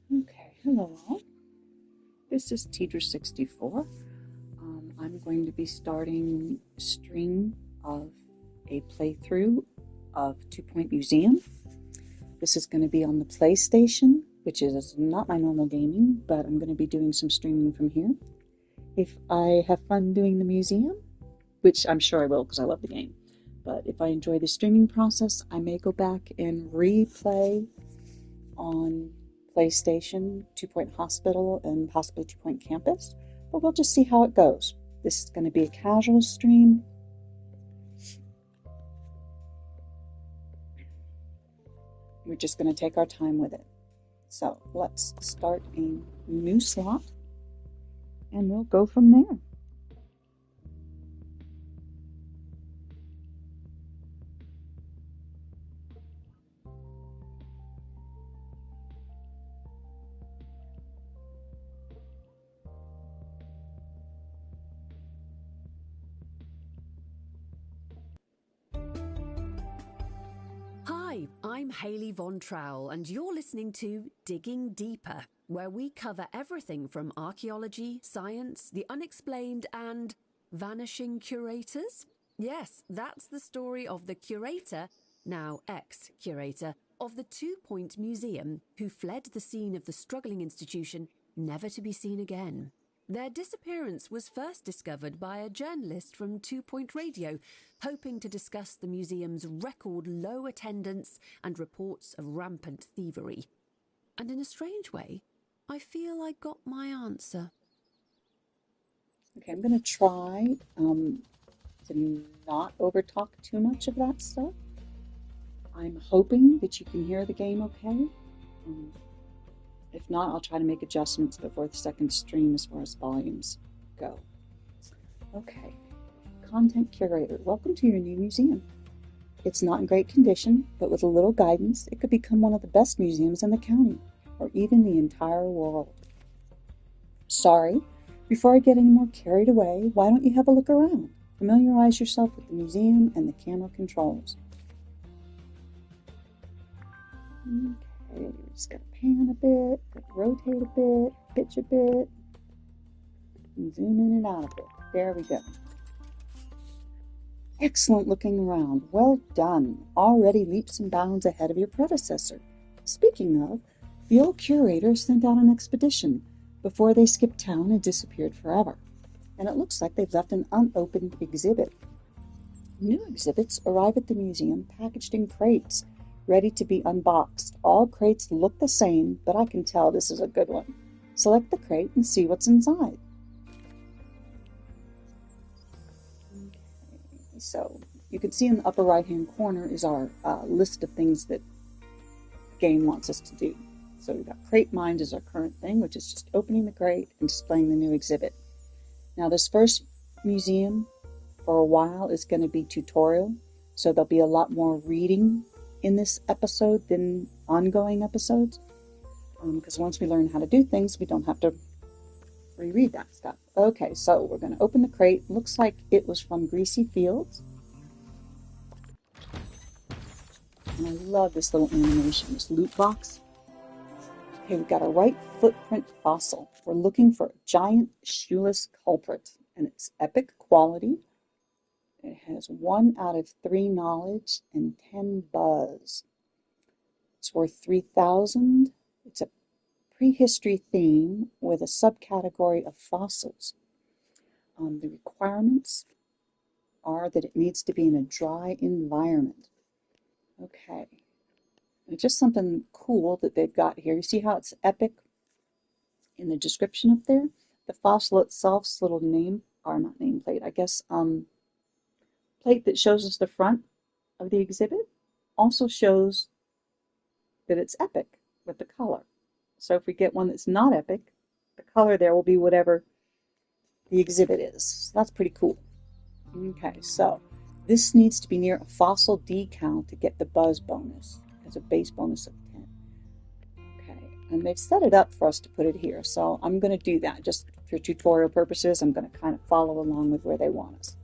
Okay, hello all. This is Teeter64. I'm going to be starting a stream of a playthrough of Two Point Museum. This is going to be on the PlayStation, which is not my normal gaming, but I'm going to be doing some streaming from here. If I have fun doing the museum, which I'm sure I will because I love the game, but if I enjoy the streaming process, I may go back and replay on PlayStation, Two Point Hospital, and possibly Two Point Campus, but we'll just see how it goes. This is going to be a casual stream. We're just going to take our time with it. So let's start a new slot, and we'll go from there. Hi, I'm Hayley Von Trowell, and you're listening to Digging Deeper, where we cover everything from archaeology, science, the unexplained, and vanishing curators. Yes, that's the story of the curator, now ex-curator, of the Two Point Museum, who fled the scene of the struggling institution, never to be seen again. Their disappearance was first discovered by a journalist from Two Point Radio, hoping to discuss the museum's record low attendance and reports of rampant thievery. And in a strange way, I feel I got my answer. Okay, I'm going to try to not overtalk too much of that stuff. I'm hoping that you can hear the game okay. If not, I'll try to make adjustments before the second stream as far as volumes go. Okay, content curator, welcome to your new museum. It's not in great condition, but with a little guidance, it could become one of the best museums in the county, or even the entire world. Sorry, before I get any more carried away, why don't you have a look around? Familiarize yourself with the museum and the camera controls. Okay, just gotta pan a bit, gotta rotate a bit, pitch a bit, and zoom in and out a bit. There we go. Excellent looking around. Well done. Already leaps and bounds ahead of your predecessor. Speaking of, the old curator sent out an expedition before they skipped town and disappeared forever. And it looks like they've left an unopened exhibit. New exhibits arrive at the museum packaged in crates, ready to be unboxed. All crates look the same, but I can tell this is a good one. Select the crate and see what's inside. So you can see in the upper right hand corner is our list of things that the game wants us to do. So we've got crate mind is our current thing, which is just opening the crate and displaying the new exhibit. Now this first museum for a while is going to be tutorial, so there'll be a lot more reading in this episode than ongoing episodes, because once we learn how to do things, we don't have to reread that stuff. Okay, so we're going to open the crate. Looks like it was from Greasy Fields. And I love this little animation, this loot box. Okay, we've got a right footprint fossil. We're looking for a giant shoeless culprit, and it's epic quality. It has 1 out of 3 knowledge and 10 buzz. It's worth 3,000. It's a prehistory theme with a subcategory of fossils. The requirements are that it needs to be in a dry environment. Okay. And just something cool that they've got here. You see how it's epic in the description up there? The fossil itself's little name, or not nameplate, I guess, plate that shows us the front of the exhibit also shows that it's epic with the color. So if we get one that's not epic, the color there will be whatever the exhibit is. So that's pretty cool. Okay, so this needs to be near a fossil decal to get the buzz bonus. It's a base bonus of 10. Okay, and they've set it up for us to put it here, so I'm going to do that just for tutorial purposes. I'm going to kind of follow along with where they want us.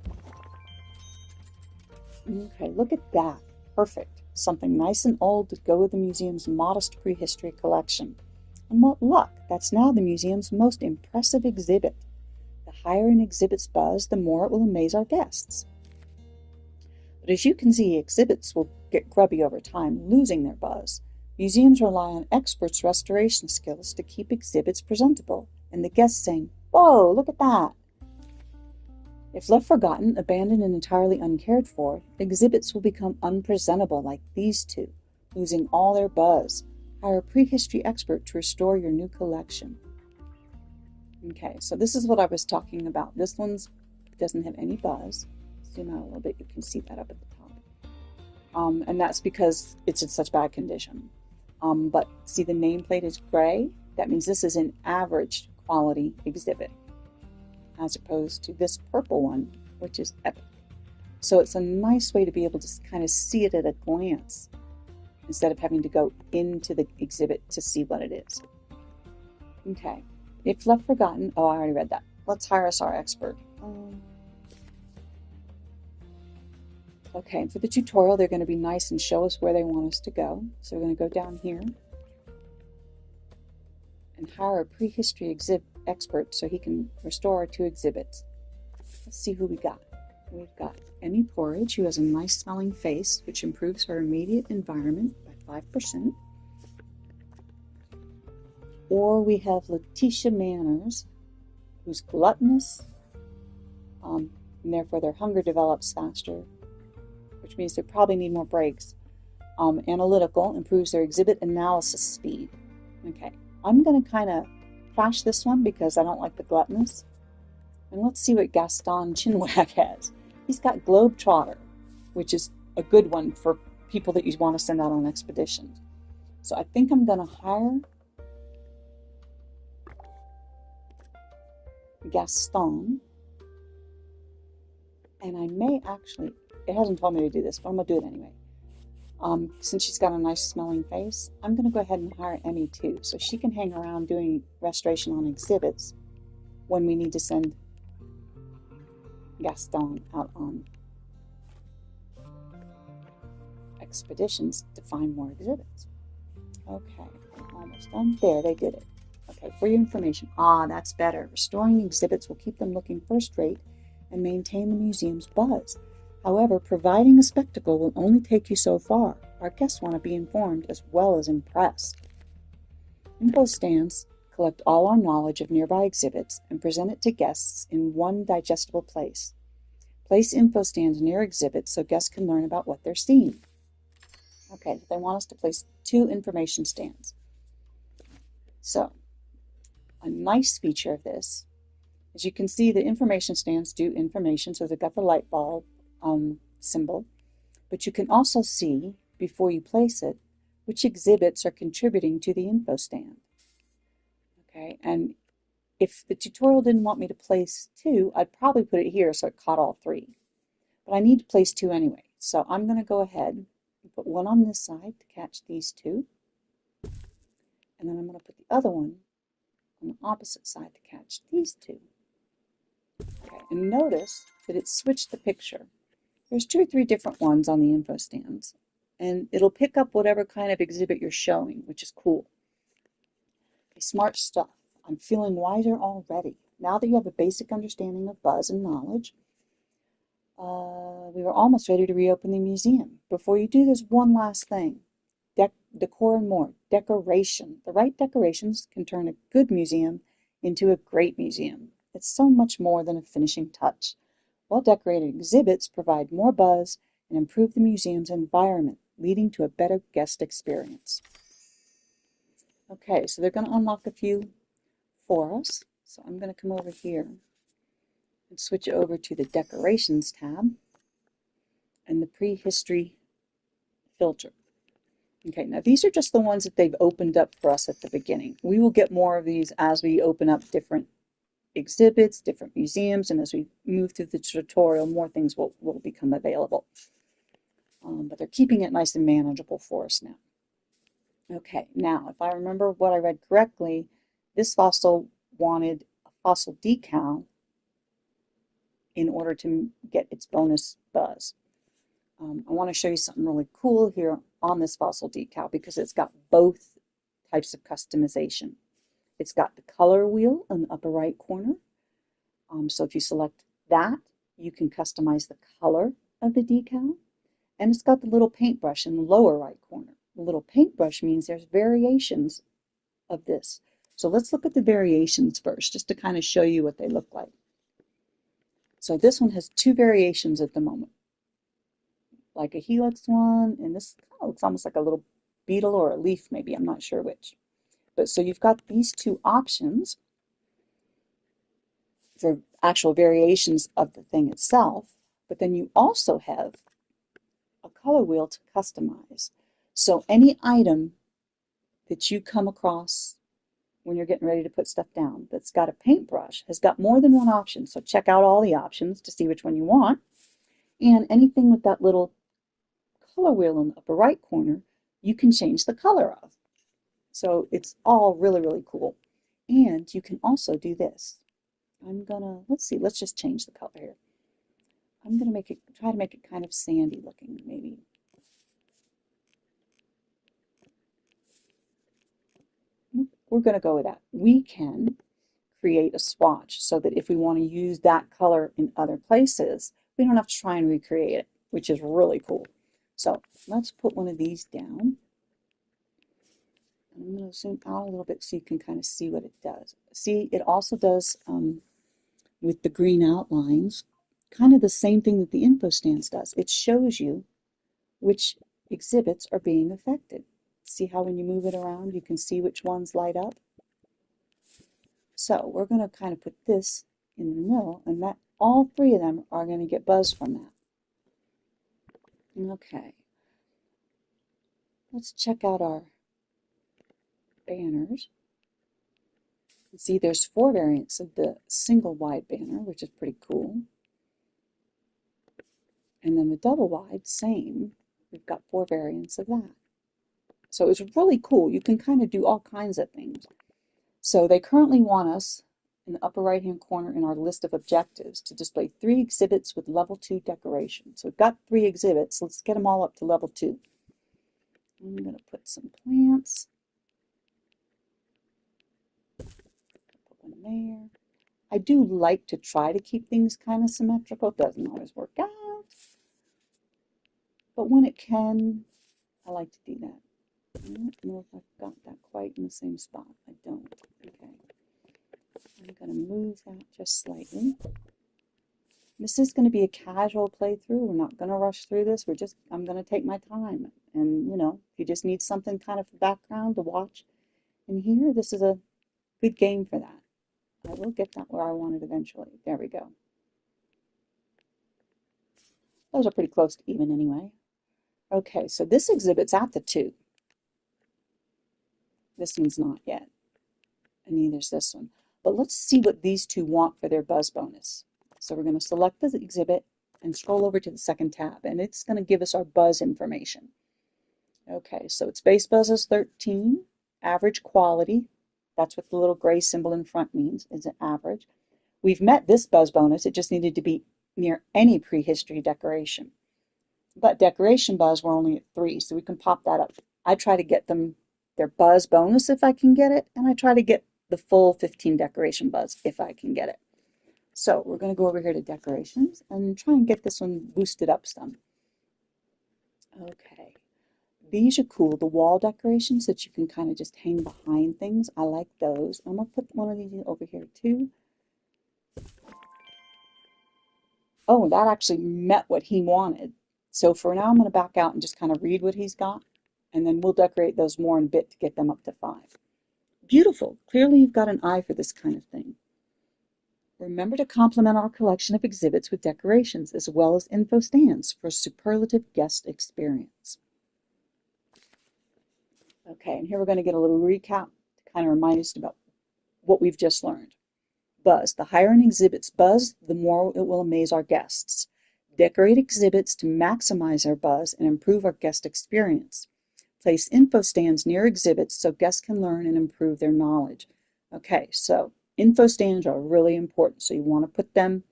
Okay, look at that. Perfect. Something nice and old to go with the museum's modest prehistory collection. And what luck! That's now the museum's most impressive exhibit. The higher an exhibit's buzz, the more it will amaze our guests. But as you can see, exhibits will get grubby over time, losing their buzz. Museums rely on experts' restoration skills to keep exhibits presentable, and the guests saying, "Whoa, look at that!" If left forgotten, abandoned, and entirely uncared for, exhibits will become unpresentable like these two, losing all their buzz. Hire a prehistory expert to restore your new collection. Okay, so this is what I was talking about. This one doesn't have any buzz. Zoom out a little bit, you can see that up at the top. And that's because it's in such bad condition. But see, the nameplate is gray. That means this is an average quality exhibit, as opposed to this purple one, which is epic. So it's a nice way to be able to kind of see it at a glance, instead of having to go into the exhibit to see what it is. Okay, if left forgotten, oh, I already read that. Let's hire us our expert. Okay, for the tutorial, they're going to be nice and show us where they want us to go. So we're going to go down here and hire a prehistory expert so he can restore our two exhibits. Let's see who we got. We've got Emmy Porridge, who has a nice smelling face, which improves her immediate environment by 5%. Or we have Letitia Manners, who's gluttonous, and therefore their hunger develops faster, which means they probably need more breaks. Analytical, improves their exhibit analysis speed. Okay, I'm going to kind of trash this one because I don't like the gluttonous. And let's see what Gaston Chinwag has. He's got Globetrotter, which is a good one for people that you want to send out on expeditions. So I think I'm going to hire Gaston. And I may actually, it hasn't told me to do this, but I'm going to do it anyway. Since she's got a nice smelling face, I'm going to go ahead and hire Emmy too, so she can hang around doing restoration on exhibits when we need to send Gaston out on expeditions to find more exhibits. Okay, we're almost done. There, they did it. Okay, for your information. That's better. Restoring exhibits will keep them looking first rate and maintain the museum's buzz. However, providing a spectacle will only take you so far. Our guests want to be informed as well as impressed. Info stands collect all our knowledge of nearby exhibits and present it to guests in one digestible place. Place info stands near exhibits so guests can learn about what they're seeing. Okay, they want us to place 2 information stands. So, a nice feature of this, as you can see, the information stands do information, so they've got the light bulb symbol, but you can also see, before you place it, which exhibits are contributing to the info stand. Okay, and if the tutorial didn't want me to place 2, I'd probably put it here so it caught all 3. But I need to place 2 anyway, so I'm going to go ahead and put one on this side to catch these 2, and then I'm going to put the other one on the opposite side to catch these 2. Okay, and notice that it switched the picture. There's 2 or 3 different ones on the info stands, and it'll pick up whatever kind of exhibit you're showing, which is cool. Okay, smart stuff. I'm feeling wiser already. Now that you have a basic understanding of buzz and knowledge, we were almost ready to reopen the museum. Before you do, there's one last thing. Decor and more. Decoration. The right decorations can turn a good museum into a great museum. It's so much more than a finishing touch. Well-decorated exhibits provide more buzz and improve the museum's environment, leading to a better guest experience. Okay, so they're going to unlock a few for us. So I'm going to come over here and switch over to the Decorations tab and the Prehistory filter. Okay, now these are just the ones that they've opened up for us at the beginning. We will get more of these as we open up different exhibits, different museums, and as we move through the tutorial, more things will become available. But they're keeping it nice and manageable for us now. Okay, now if I remember what I read correctly, this fossil wanted a fossil decal in order to get its bonus buzz. I want to show you something really cool here on this fossil decal because it's got both types of customization. It's got the color wheel in the upper right corner. So if you select that, you can customize the color of the decal. And it's got the little paintbrush in the lower right corner. The little paintbrush means there's variations of this. So let's look at the variations first, just to kind of show you what they look like. So this one has two variations at the moment, like a helix one, and this looks almost like a little beetle or a leaf maybe, I'm not sure which. But so you've got these two options for actual variations of the thing itself, but then you also have a color wheel to customize. So any item that you come across when you're getting ready to put stuff down that's got a paintbrush has got more than one option. So check out all the options to see which one you want. And anything with that little color wheel in the upper right corner, you can change the color of. So it's all really, really cool. And you can also do this. Let's see, let's just change the color here. I'm gonna try to make it kind of sandy looking, maybe. We're gonna go with that. We can create a swatch so that if we want to use that color in other places, we don't have to try and recreate it, which is really cool. So let's put one of these down. I'm going to zoom out a little bit so you can kind of see what it does. See, it also does, with the green outlines, kind of the same thing that the info stands does. It shows you which exhibits are being affected. See how when you move it around, you can see which ones light up? So we're going to kind of put this in the middle, and that all three of them are going to get buzz from that. Okay. Let's check out our banners. You see there's 4 variants of the single wide banner, which is pretty cool. And then the double wide, same. We've got 4 variants of that. So it's really cool. You can kind of do all kinds of things. So they currently want us in the upper right hand corner in our list of objectives to display 3 exhibits with level 2 decoration. So we've got 3 exhibits. Let's get them all up to level 2. I'm going to put some plants. Put one there. I do like to try to keep things kind of symmetrical. It doesn't always work out. But when it can, I like to do that. I don't know if I've got that quite in the same spot. I don't. Okay. I'm going to move that just slightly. This is going to be a casual playthrough. We're not going to rush through this. I'm going to take my time. And, you know, if you just need something kind of background to watch and hear, this is a good game for that. I will get that where I want it eventually. There we go. Those are pretty close to even anyway. Okay, so this exhibit's at the 2. This one's not yet. And neither's this one. But let's see what these 2 want for their buzz bonus. So we're going to select the exhibit and scroll over to the second tab, and it's going to give us our buzz information. Okay, so its base buzz is 13, average quality, that's what the little gray symbol in front means, is an average. We've met this buzz bonus, it just needed to be near any prehistory decoration. But decoration buzz, we're only at 3, so we can pop that up. I try to get them their buzz bonus if I can get it, and I try to get the full 15 decoration buzz if I can get it. So we're going to go over here to decorations and try and get this one boosted up some. Okay, these are cool, the wall decorations that you can kind of just hang behind things. I like those. I'm going to put one of these over here too. Oh, that actually met what he wanted. So for now, I'm going to back out and just kind of read what he's got, and then we'll decorate those more in a bit to get them up to 5. Beautiful. Clearly you've got an eye for this kind of thing. Remember to complement our collection of exhibits with decorations as well as info stands for superlative guest experience. Okay, and here we're going to get a little recap to kind of remind us about what we've just learned. Buzz. The higher an exhibit's buzz, the more it will amaze our guests. Decorate exhibits to maximize our buzz and improve our guest experience. Place info stands near exhibits so guests can learn and improve their knowledge. Okay, so info stands are really important, so you want to put them,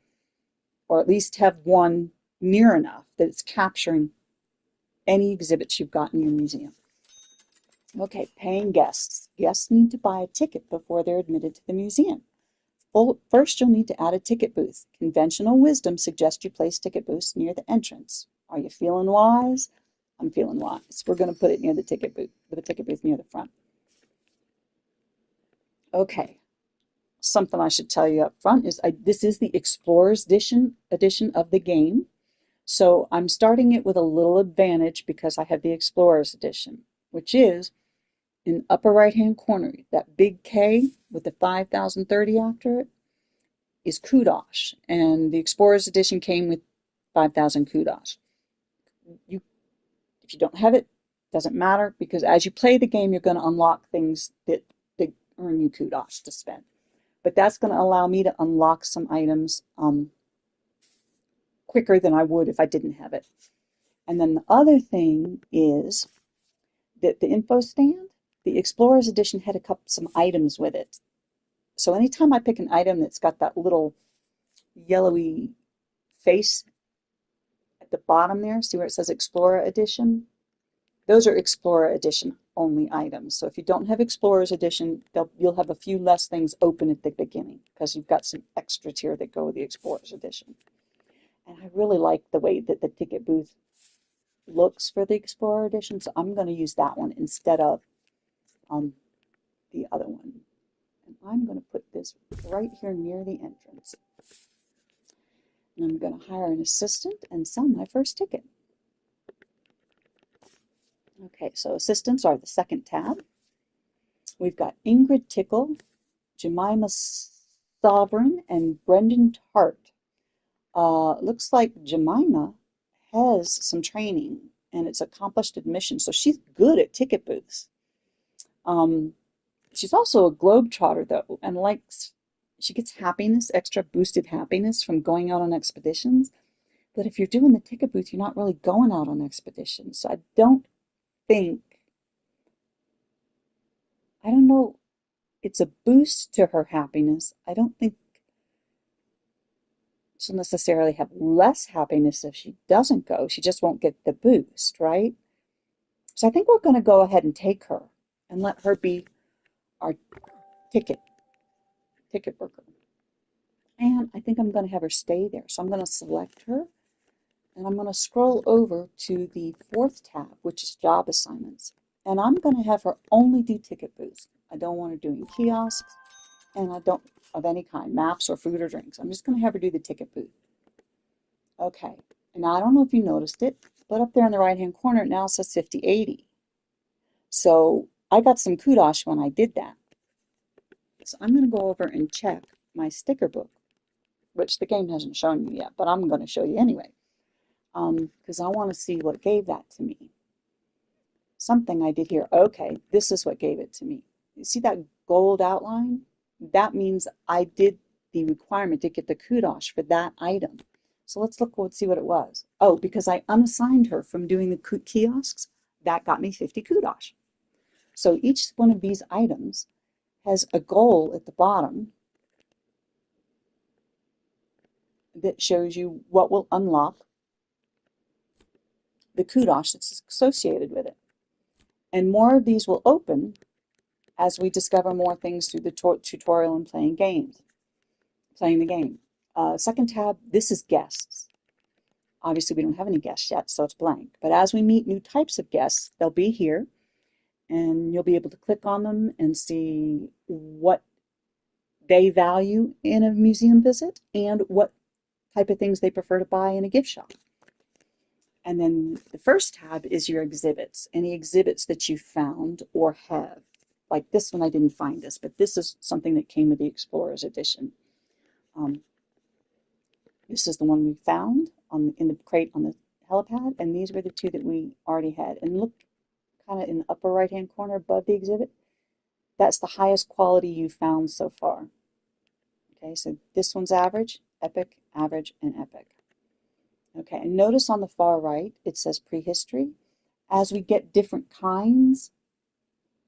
or at least have one near enough that it's capturing any exhibits you've got in your museum. Okay, paying guests. Guests need to buy a ticket before they're admitted to the museum. First, you'll need to add a ticket booth. Conventional wisdom suggests you place ticket booths near the entrance. Are you feeling wise? I'm feeling wise. We're going to put it near the ticket booth, with the ticket booth near the front. Okay, something I should tell you up front is this is the Explorer's edition of the game. So I'm starting it with a little advantage because I have the Explorer's edition, which is in the upper right-hand corner, that big K with the 5030 after it is kudosh, and the Explorer's edition came with 5000 kudosh. If you don't have it, doesn't matter, because as you play the game, you're going to unlock things that earn you kudosh to spend. But that's going to allow me to unlock some items quicker than I would if I didn't have it. And then the other thing is that the info stand, the Explorer's edition had some items with it. So anytime I pick an item that's got that little yellowy face at the bottom there, see where it says Explorer Edition? Those are Explorer Edition only items. So if you don't have Explorer's Edition, you'll have a few less things open at the beginning because you've got some extras here that go with the Explorer's Edition. And I really like the way that the ticket booth looks for the Explorer Edition, so I'm going to use that one instead of the other one. And I'm going to put this right here near the entrance. And I'm going to hire an assistant and sell my first ticket. Okay, so assistants are the second tab. We've got Ingrid Tickle, Jemima Sovereign, and Brendan Tart. Looks like Jemima has some training and it's accomplished admission, so she's good at ticket booths. She's also a globetrotter though, and she gets happiness, extra boosted happiness from going out on expeditions. But if you're doing the ticket booth, you're not really going out on expeditions. So I don't know, it's a boost to her happiness. I don't think she'll necessarily have less happiness if she doesn't go. She just won't get the boost, right? So I think we're going to go ahead and take her and let her be our ticket worker. And I think I'm going to have her stay there. So I'm going to select her and I'm going to scroll over to the fourth tab, which is job assignments. And I'm going to have her only do ticket booths. I don't want her doing kiosks, and I don't of any kind, maps or food or drinks. I'm just going to have her do the ticket booth. Okay, and now I don't know if you noticed it, but up there in the right-hand corner, it now says 5080. So I got some kudos when I did that. So I'm going to go over and check my sticker book, which the game hasn't shown you yet, but I'm going to show you anyway, because I want to see what gave that to me. Something I did here. Okay, this is what gave it to me. You see that gold outline? That means I did the requirement to get the kudos for that item. So let's see what it was. Oh, because I unassigned her from doing the kiosks, that got me 50 kudos. So each one of these items has a goal at the bottom that shows you what will unlock the kudos that's associated with it. And more of these will open as we discover more things through the tutorial and playing the game. Second tab, this is guests. Obviously, we don't have any guests yet, so it's blank. But as we meet new types of guests, they'll be here, and you'll be able to click on them and see what they value in a museum visit and what type of things they prefer to buy in a gift shop. And then the first tab is your exhibits, any exhibits that you found or have. Like this one, I didn't find this, but this is something that came with the Explorer's Edition. This is the one we found in the crate on the helipad, and these were the two that we already had. And look kind of in the upper right-hand corner above the exhibit. That's the highest quality you found so far. Okay, so this one's average, epic, average, and epic. Okay, and notice on the far right, it says prehistory. As we get different kinds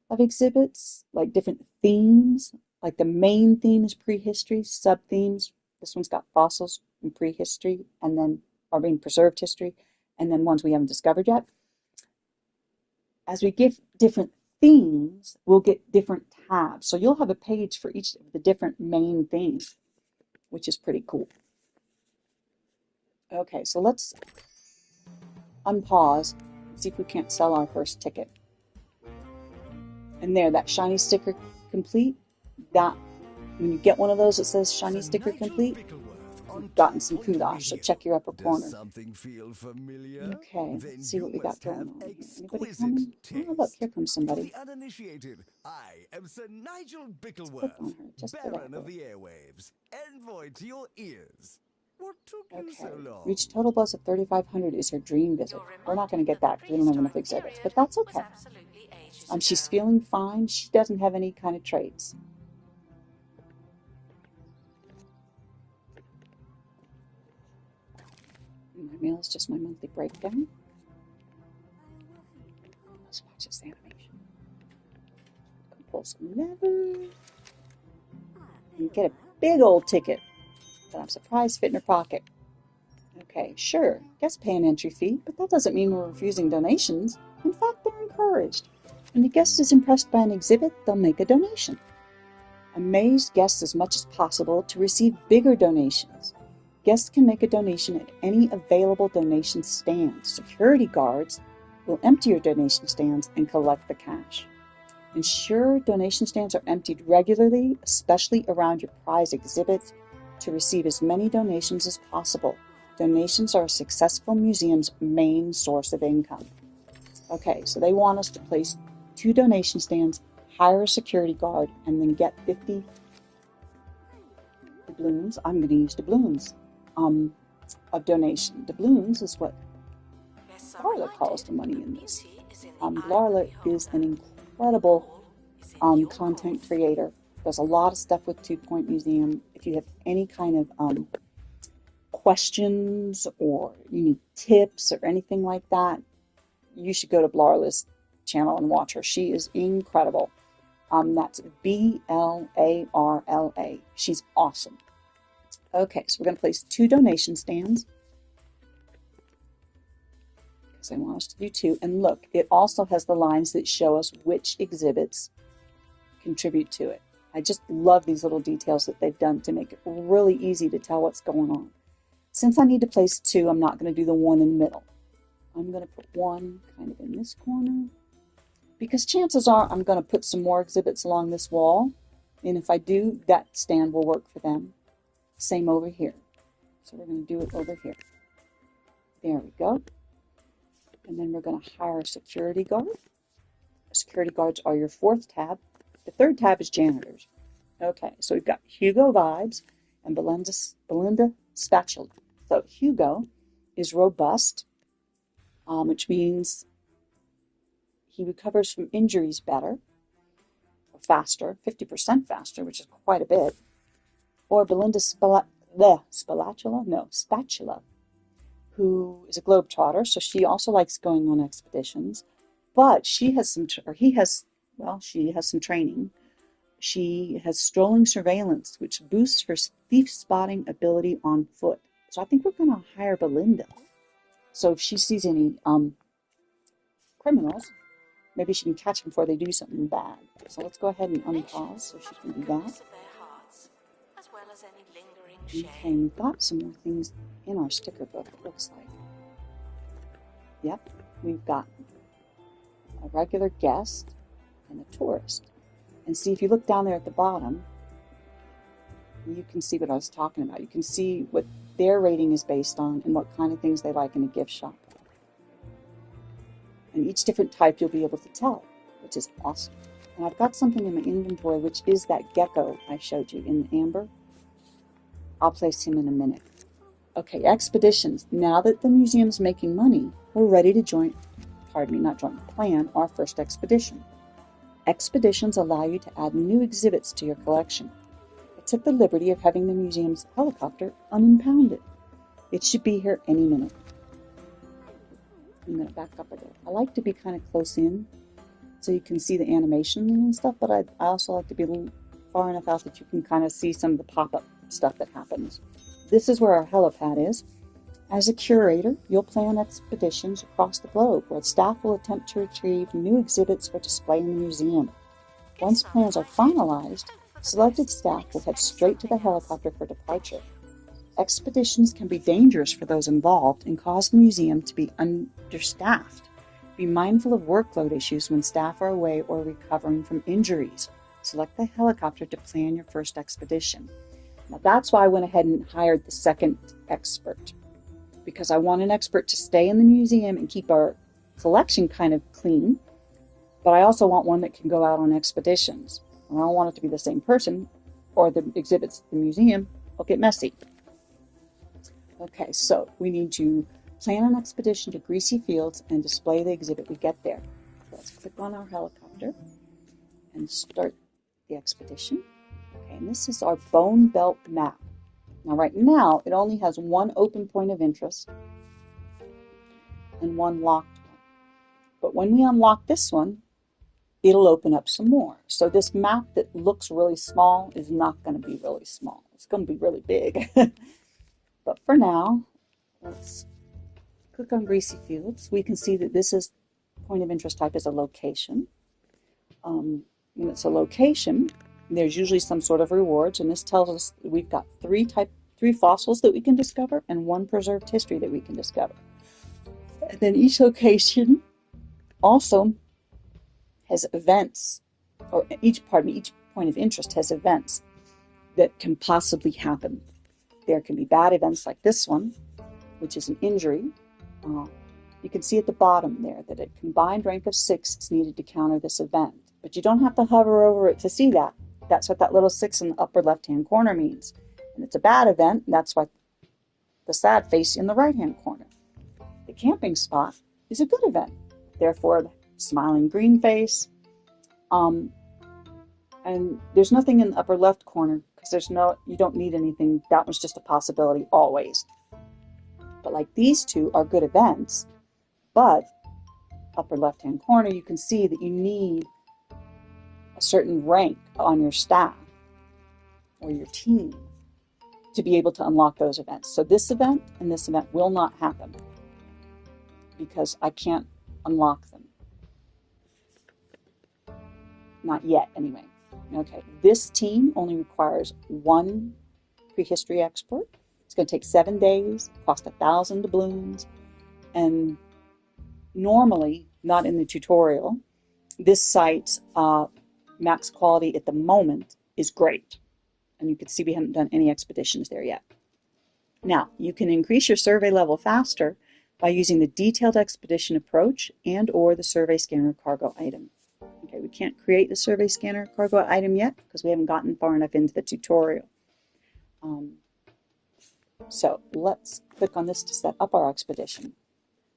of exhibits, like different themes, like the main theme is prehistory, sub-themes, this one's got fossils and prehistory, and then, or being preserved history, and then ones we haven't discovered yet. As we give different themes will get different tabs. So you'll have a page for each of the different main themes, which is pretty cool. Okay, so let's unpause and see if we can't sell our first ticket. And there, that shiny sticker complete, that when you get one of those that says shiny sticker complete, you've gotten some kudos, so check your upper corner. Okay, let's see what we got going on here. Anybody coming? Oh, look, here comes somebody. I am Sir Nigel Let's click on her, just for that. Baron of the airwaves, envoy to your ears. What took you so long? Reach total buzz of 3,500 is her dream visit. We're not going to get that because we don't have enough exhibits, but that's okay. She's feeling fine. She doesn't have any kind of traits. My meal is just my monthly breakdown. Let's watch this animation. Pull some levers. And get a big old ticket that I'm surprised fit in her pocket. Okay, sure, guests pay an entry fee, but that doesn't mean we're refusing donations. In fact, they're encouraged. When the guest is impressed by an exhibit, they'll make a donation. Amaze guests as much as possible to receive bigger donations. Guests can make a donation at any available donation stand. Security guards will empty your donation stands and collect the cash. Ensure donation stands are emptied regularly, especially around your prize exhibits, to receive as many donations as possible. Donations are a successful museum's main source of income. Okay, so they want us to place 2 donation stands, hire a security guard, and then get 50 doubloons. I'm going to use doubloons of donation. Doubloons is what Blarla calls the money in this. Blarla is an incredible content creator. Does a lot of stuff with 2 Point Museum. If you have any kind of questions or you need tips or anything like that, you should go to Blarla's channel and watch her. She is incredible. That's Blarla. She's awesome. Okay, so we're going to place 2 donation stands because I want us to do 2. And look, it also has the lines that show us which exhibits contribute to it. I just love these little details that they've done to make it really easy to tell what's going on. Since I need to place 2, I'm not going to do the one in the middle. I'm going to put one kind of in this corner because chances are I'm going to put some more exhibits along this wall. And if I do, that stand will work for them. Same over here. So we're going to do it over here. There we go. And then we're going to hire a security guard. Security guards are your 4th tab. The 3rd tab is janitors. Okay, so we've got Hugo Vibes and Belinda Spatula. So Hugo is robust, which means he recovers from injuries better, or faster, 50% faster, which is quite a bit. Or Belinda Spatula, who is a globetrotter, so she also likes going on expeditions, but she has some training. She has strolling surveillance, which boosts her thief spotting ability on foot. So I think we're going to hire Belinda. So if she sees any criminals, maybe she can catch them before they do something bad. So let's go ahead and unpause so she can do that. Okay, we've got some more things in our sticker book, it looks like. Yep, we've got a regular guest and a tourist. And see, if you look down there at the bottom, you can see what I was talking about. You can see what their rating is based on and what kind of things they like in a gift shop. And each different type you'll be able to tell, which is awesome. And I've got something in my inventory, which is that gecko I showed you in the amber. I'll place him in a minute. Okay, expeditions. Now that the museum's making money, we're ready to plan our first expedition. Expeditions allow you to add new exhibits to your collection. I took the liberty of having the museum's helicopter unimpounded. It should be here any minute. I'm going to back up a bit. I like to be kind of close in so you can see the animation and stuff, but I also like to be far enough out that you can kind of see some of the pop-up stuff that happens. This is where our helipad is. As a curator, you'll plan expeditions across the globe where staff will attempt to retrieve new exhibits for display in the museum. Once plans are finalized, selected staff will head straight to the helicopter for departure. Expeditions can be dangerous for those involved and cause the museum to be understaffed. Be mindful of workload issues when staff are away or recovering from injuries. Select the helicopter to plan your first expedition. Now that's why I went ahead and hired the second expert, because I want an expert to stay in the museum and keep our collection kind of clean, but I also want one that can go out on expeditions. And I don't want it to be the same person, or the exhibits at the museum will get messy. Okay, so we need to plan an expedition to Greasy Fields and display the exhibit we get there. So let's click on our helicopter and start the expedition. Okay, and this is our Bone Belt map. Now right now, it only has one open point of interest and one locked one. But when we unlock this one, it'll open up some more. So this map that looks really small is not going to be really small. It's going to be really big. But for now, let's click on Greasy Fields. We can see that this is point of interest type is a location. When it's a location, there's usually some sort of rewards, and this tells us that we've got three fossils that we can discover and one preserved history that we can discover. And then each location also has events, or each point of interest has events that can possibly happen. There can be bad events like this one, which is an injury. You can see at the bottom there that a combined rank of 6 is needed to counter this event. But you don't have to hover over it to see that. That's what that little 6 in the upper left-hand corner means. And it's a bad event, and that's why the sad face in the right-hand corner. The camping spot is a good event. Therefore, the smiling green face. And there's nothing in the upper left corner because you don't need anything. That was just a possibility always. But like these two are good events, but upper left-hand corner, you can see that you need a certain rank on your staff or your team to be able to unlock those events. So this event and this event will not happen because I can't unlock them. Not yet, anyway. Okay, this team only requires one prehistory expert. It's going to take 7 days, cost 1,000 doubloons, and normally, not in the tutorial, this site's max quality at the moment is great. And you can see we haven't done any expeditions there yet. Now, you can increase your survey level faster by using the detailed expedition approach and or the survey scanner cargo item. Okay, we can't create the survey scanner cargo item yet because we haven't gotten far enough into the tutorial. So let's click on this to set up our expedition.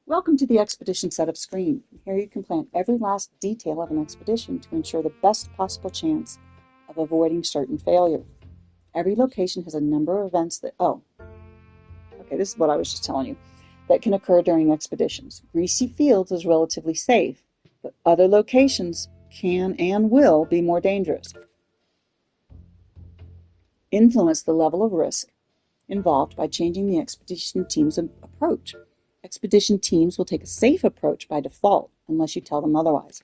Welcome to the expedition setup screen. Here you can plan every last detail of an expedition to ensure the best possible chance of avoiding certain failure. Every location has a number of events that, this is what I was just telling you, that can occur during expeditions. Greasy Fields is relatively safe, but other locations can and will be more dangerous. Influence the level of risk involved by changing the expedition team's approach. Expedition teams will take a safe approach by default unless you tell them otherwise.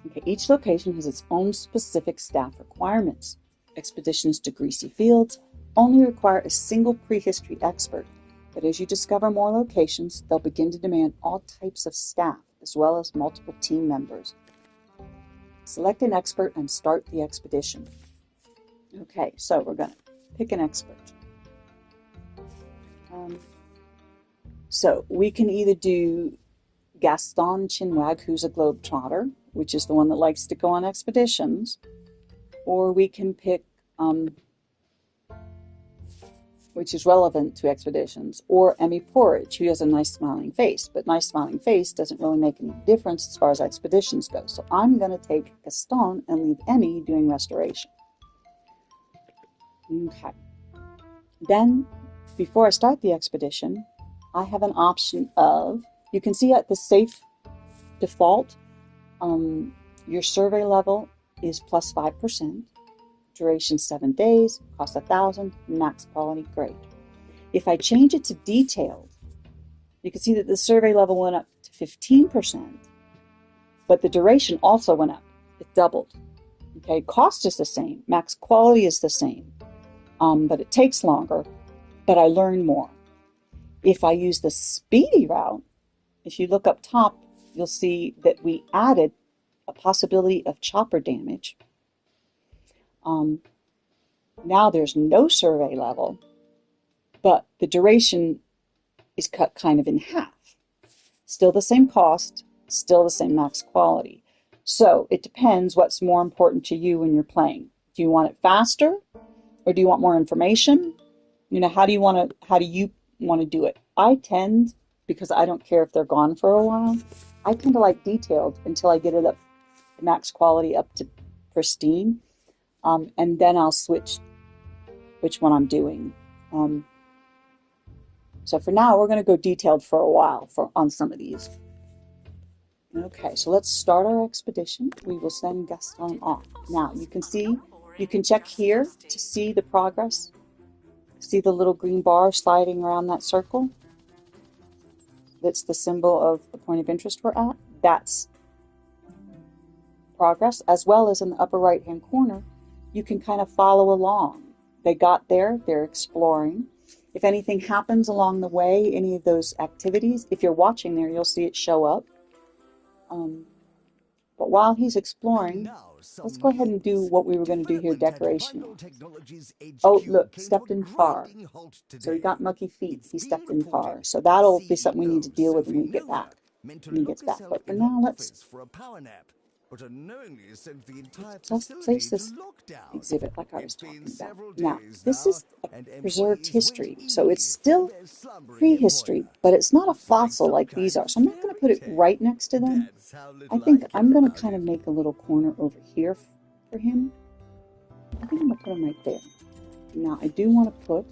Okay, each location has its own specific staff requirements. Expeditions to Greasy Fields only require a single prehistory expert, but as you discover more locations, they'll begin to demand all types of staff, as well as multiple team members. Select an expert and start the expedition. Okay, so we're going to pick an expert. So we can either do Gaston Chinwag, who's a globetrotter, which is the one that likes to go on expeditions, or we can pick, which is relevant to expeditions, or Emmy Porridge, who has a nice smiling face. But nice smiling face doesn't really make any difference as far as expeditions go. So I'm going to take Gaston and leave Emmy doing restoration. Okay. Then, before I start the expedition, I have an option of, you can see at the safe default, your survey level is plus 5%, duration 7 days, cost 1,000, max quality, great. If I change it to detailed, you can see that the survey level went up to 15%, but the duration also went up. It doubled. Okay, cost is the same, max quality is the same, but it takes longer, but I learn more. If I use the speedy route, if you look up top, you'll see that we added a possibility of chopper damage. Now there's no survey level, but the duration is cut kind of in half. Still the same cost, still the same max quality. So it depends what's more important to you when you're playing. Do you want it faster, or do you want more information? You know, how do you want to do it? I tend, because I don't care if they're gone for a while, I tend to like detailed until I get it up, max quality up to pristine, and then I'll switch which one I'm doing. So for now, we're going to go detailed for a while on some of these. Okay, so let's start our expedition. We will send Gaston off. Now, you can check here to see the progress. See the little green bar sliding around that circle? That's the symbol of the point of interest we're at. That's progress, as well as in the upper right-hand corner, you can kind of follow along. They got there, they're exploring. If anything happens along the way, any of those activities, if you're watching there, you'll see it show up. But while he's exploring, let's go ahead and do what we were going to do here, decoration. Oh, look, stepped in tar. So he got mucky feet. He stepped in tar. So that'll be something we need to deal with when we get back. When he gets back. But for now, let's place this exhibit like I was talking about. Now, this is a preserved history, so it's still prehistory, but it's not a fossil like these are. So I'm not going to put it right next to them. I think I'm going to kind of make a little corner over here for him. I think I'm going to put him right there. Now, I do want to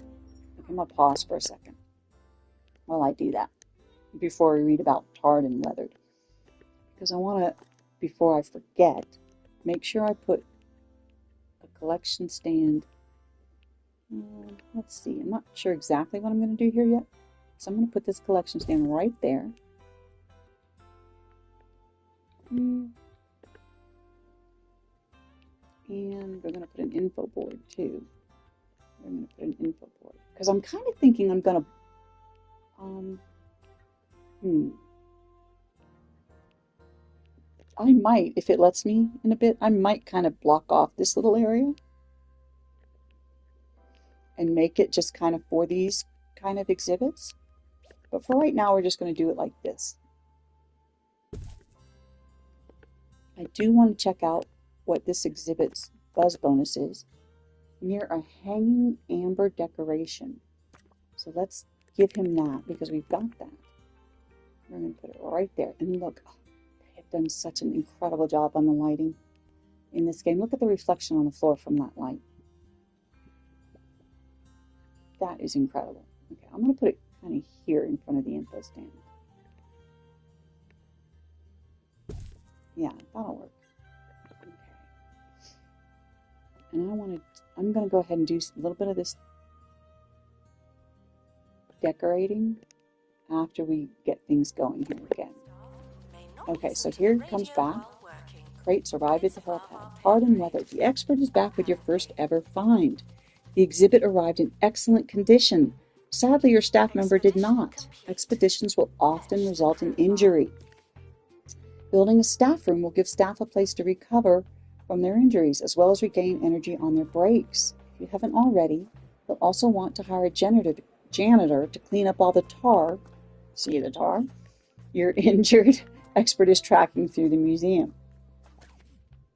I'm going to pause for a second while I do that before we read about tarred and weathered. Because I want to, before I forget, make sure I put a collection stand. Let's see, I'm not sure exactly what I'm going to do here yet. So I'm going to put this collection stand right there. And we're going to put an info board too. We're going to put an info board. Because I'm kind of thinking I'm going to, I might, if it lets me in a bit, I might kind of block off this little area and make it just kind of for these kind of exhibits. But for right now, we're just going to do it like this. I do want to check out what this exhibit's buzz bonus is. Near a hanging amber decoration. So let's give him that because we've got that. We're going to put it right there. And look, they have done such an incredible job on the lighting in this game. Look at the reflection on the floor from that light. That is incredible. Okay, I'm going to put it kind of here in front of the info stand. Yeah, that'll work. Okay. And I'm going to go ahead and do a little bit of this decorating after we get things going here again. Okay, so here it comes back. Crates arrived at the helipad. Tarred and weathered. The expert is back with your first ever find. The exhibit arrived in excellent condition. Sadly, your staff member did not. Expeditions will often result in injury. Building a staff room will give staff a place to recover from their injuries, as well as regain energy on their breaks. If you haven't already, you'll also want to hire a janitor to clean up all the tar. See the tar? Your injured expert is tracking through the museum.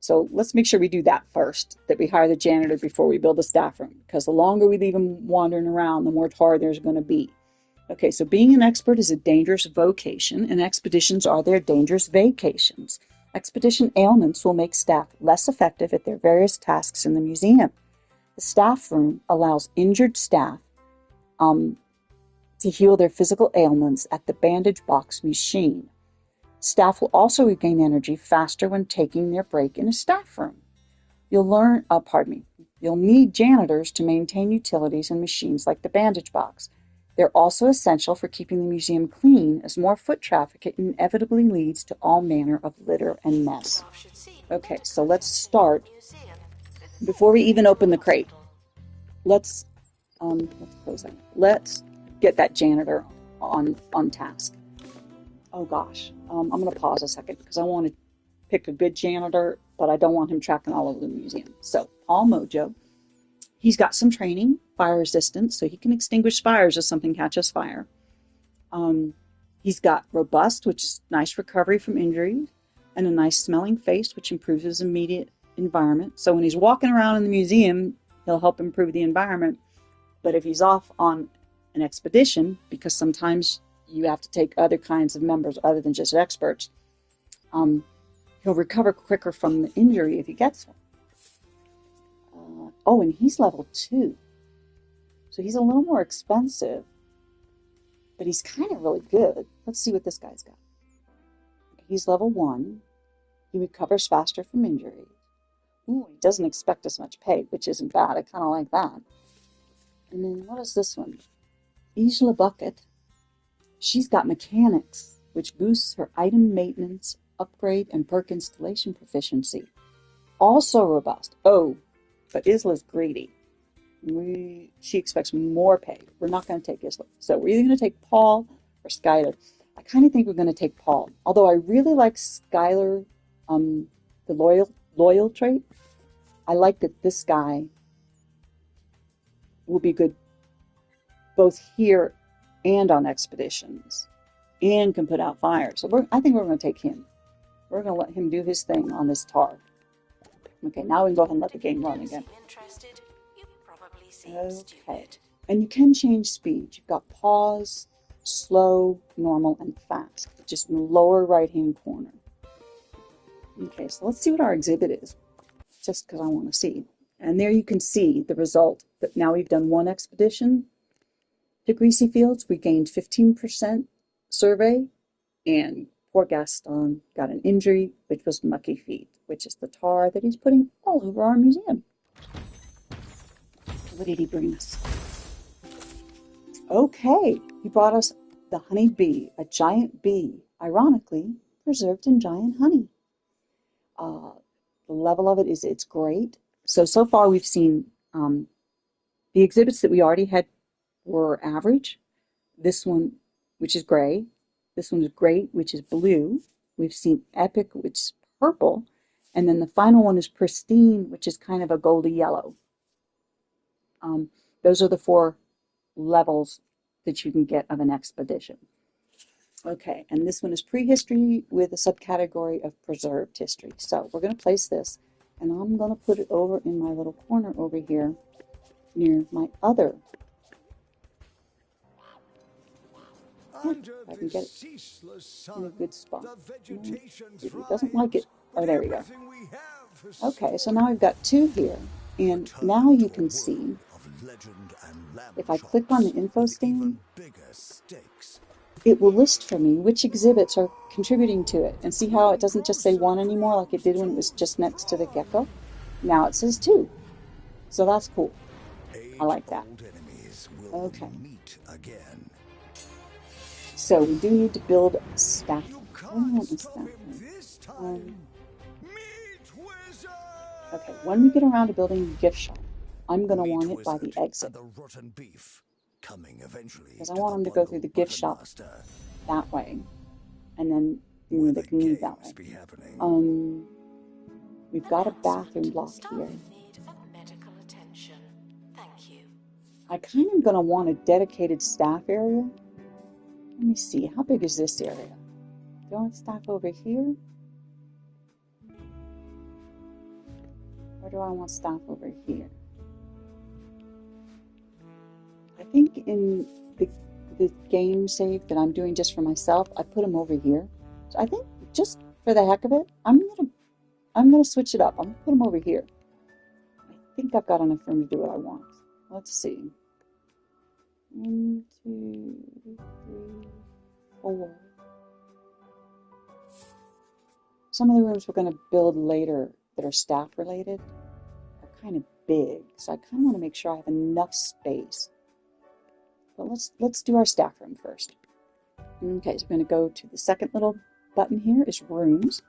So let's make sure we do that first, that we hire the janitor before we build the staff room, because the longer we leave them wandering around, the more tar there's going to be. Okay, so being an expert is a dangerous vocation, and expeditions are their dangerous vacations. Expedition ailments will make staff less effective at their various tasks in the museum. The staff room allows injured staff to heal their physical ailments at the bandage box machine. Staff will also regain energy faster when taking their break in a staff room. You'll need janitors to maintain utilities and machines like the bandage box. They're also essential for keeping the museum clean, as more foot traffic inevitably leads to all manner of litter and mess. Okay, so let's start. Before we even open the crate, let's close that. Let's get that janitor on task. Oh gosh, I'm going to pause a second because I want to pick a good janitor, but I don't want him tracking all over the museum. So Paul Mojo, he's got some training, fire resistance, so he can extinguish fires if something catches fire. He's got robust, which is nice recovery from injuries, and a nice smelling face, which improves his immediate environment. So when he's walking around in the museum, he'll help improve the environment. But if he's off on an expedition, because sometimes you have to take other kinds of members other than just experts, he'll recover quicker from the injury if he gets one. Oh, and he's level 2. So he's a little more expensive, but he's kind of really good. Let's see what this guy's got. He's level 1. He recovers faster from injury. Ooh, he doesn't expect as much pay, which isn't bad. I kind of like that. And then what is this one? Isla Bucket. She's got mechanics, which boosts her item maintenance, upgrade, and perk installation proficiency. Also robust. Oh, but Isla's greedy. She expects more pay. We're not going to take Isla. So we're either going to take Paul or Skylar. I kind of think we're going to take Paul. Although I really like Skylar, the loyal trait. I like that this guy will be good both here and on expeditions and can put out fires. So I think we're going to take him. We're going to let him do his thing on this tar. Okay, now we can go ahead and let the game run again. Okay, and you can change speed. You've got pause, slow, normal, and fast, just in the lower right-hand corner. Okay, so let's see what our exhibit is, just because I want to see. And there you can see the result. But now we've done one expedition to Greasy Fields. We gained 15% survey, and poor Gaston got an injury, which was mucky feet, which is the tar that he's putting all over our museum. What did he bring us? Okay, he brought us the honey bee, a giant bee, ironically preserved in giant honey. The level of it is it's great. So far we've seen the exhibits that we already had were average. This one, which is gray. This one is great, which is blue. We've seen epic, which is purple. And then the final one is pristine, which is kind of a goldy yellow. Those are the 4 levels that you can get of an expedition. Okay, and this one is prehistory with a subcategory of preserved history. So we're going to place this, and I'm going to put it over in my little corner over here near my other. I can get it in a good spot. If he doesn't like it, oh, there we go. Okay, so now I've got 2 here, and now you can see, if I click on the info stand, it will list for me which exhibits are contributing to it. And see how it doesn't just say 1 anymore like it did when it was just next to the gecko? Now it says 2. So that's cool. I like that. Okay. So we do need to build staff. Okay, when we get around to building the gift shop, I'm going to want it by the exit. Because I want them to go through the gift shop that way. And then they can leave that way. We've got a bathroom block here. I kind of going to want a dedicated staff area. Let me see, how big is this area? Do I want staff over here? Or do I want staff over here? I think in the game save that I'm doing just for myself, I put them over here. So I think just for the heck of it, I'm gonna switch it up. I'm gonna put them over here. I think I've got enough room to do what I want. Let's see. 1, 2, 3, 4. Some of the rooms we're going to build later that are staff related are kind of big, so I kind of want to make sure I have enough space. But let's do our staff room first. Okay, so we're going to go to the second little button here is rooms.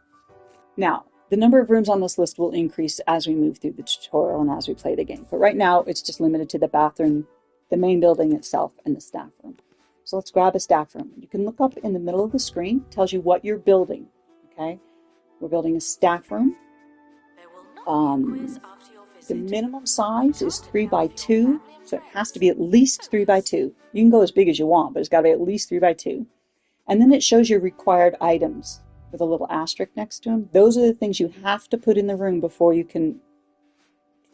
Now, the number of rooms on this list will increase as we move through the tutorial and as we play the game. But right now, it's just limited to the bathroom, the main building itself, and the staff room. So let's grab a staff room. You can look up in the middle of the screen. It tells you what you're building. Okay, we're building a staff room. The minimum size is 3 by 2, so it has to be at least 3 by 2. You can go as big as you want, but it's got to be at least 3 by 2. And then it shows you required items with a little asterisk next to them. Those are the things you have to put in the room before you can